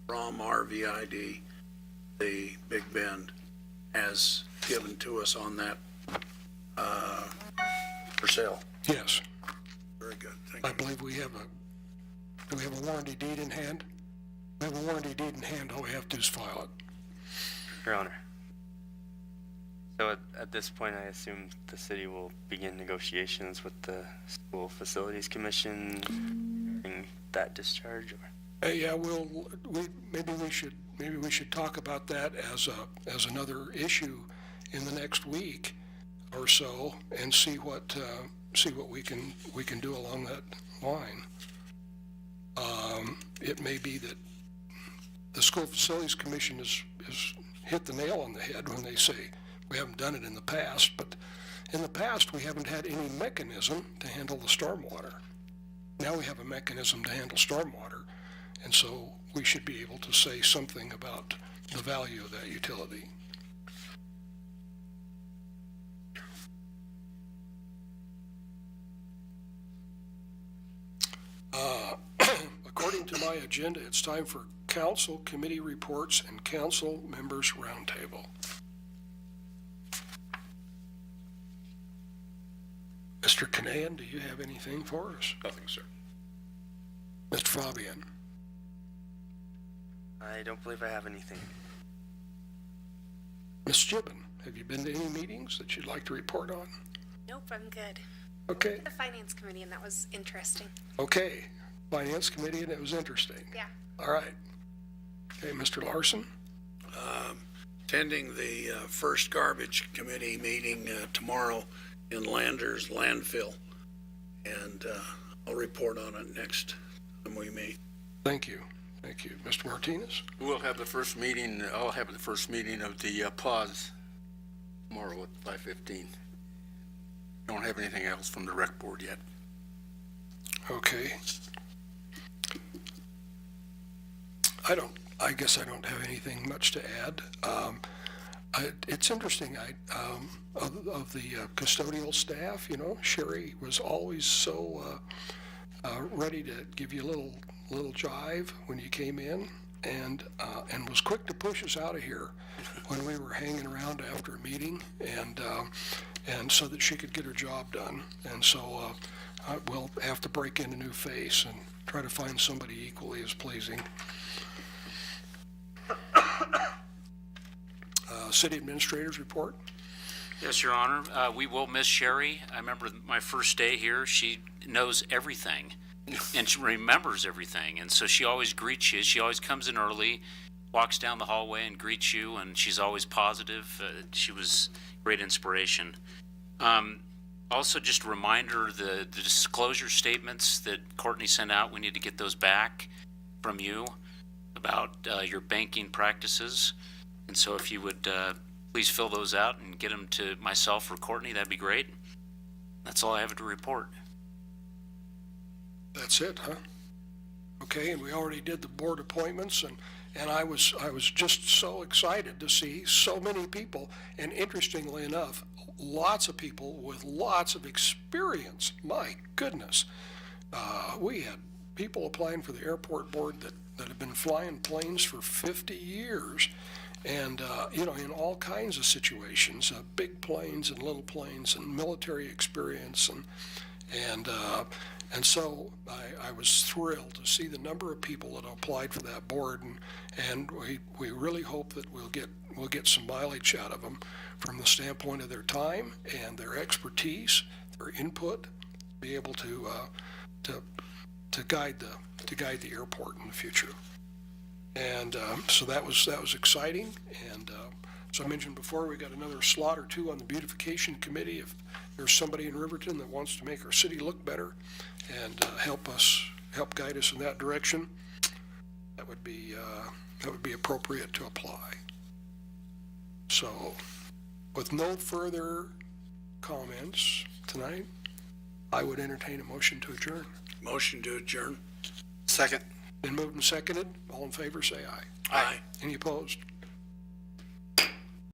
from RVID the Big Bend as given to us on that, for sale. Yes. Very good, thank I you. believe we have do we have a warranty deed in hand? We have a warranty deed in hand. All we have to do is file it. Your Honor. So at this point, I assume the city will begin negotiations with the School Facilities Commission regarding that discharge? Or? Yeah, maybe we should talk about that as another issue in the next week or so, and see what we can do along that line. It may be that the School Facilities Commission is hit the nail on the head when they say we haven't done it in the past, but in the past we haven't had any mechanism to handle the stormwater. Now we have a mechanism to handle stormwater, and so we should be able to say something about the value of that utility. According to my agenda, it's time for council committee reports and council members roundtable. Mr. Kanahan, do you have anything for us? Nothing, sir. Mr. Fabian? I don't believe I have anything. Ms. Gibbon, have you been to any meetings that you'd like to report on? Nope, I'm good. Okay, The Finance Committee, and that was interesting. okay. Finance Committee, and it was interesting. Yeah. All right. Okay, Mr. Larson? Attending the first garbage committee meeting tomorrow in Landers landfill, and I'll report on it next time we meet. Thank you. Thank you. Mr. Martinez? We'll have the first meeting, I'll have the first meeting of the pause tomorrow at 5:15. Don't have anything else from the rec board yet. Okay. I guess I don't have anything much to add. It's interesting, of the custodial staff, Sherry was always so ready to give you a little jive when you came in, and was quick to push us out of here when we were hanging around after a meeting, and so that she could get her job done. And so we'll have to break in a new face and try to find somebody equally as pleasing. City Administrator's report. Yes, Your Honor. We will miss Sherry. I remember my first day here. She knows everything, and she remembers everything. And so she always greets you. She always comes in early, walks down the hallway and greets you, and she's always positive. She was great inspiration. Also, just a reminder, the disclosure statements that Courtney sent out, we need to get those back from you about your banking practices. And so if you would please fill those out and get them to myself or Courtney, that'd be great. That's all I have to report. That's it, huh? Okay, and we already did the board appointments, and I was just so excited to see so many people, and interestingly enough, lots of people with lots of experience. My goodness. We had people applying for the airport board that have been flying planes for 50 years. And, in all kinds of situations, big planes and little planes and military experience. And so I was thrilled to see the number of people that applied for that board. And we really hope that we'll get some mileage out of them from the standpoint of their time and their expertise, their input, be able to guide the airport in the future. And so that was exciting. And so I mentioned before, we got another slot or two on the beautification committee. If there's somebody in Riverton that wants to make our city look better and help guide us in that direction, that would be appropriate to apply. So, with no further comments tonight, I would entertain a motion to adjourn. Motion to adjourn. Second. Been moved and seconded. All in favor, say aye. Aye. Any opposed?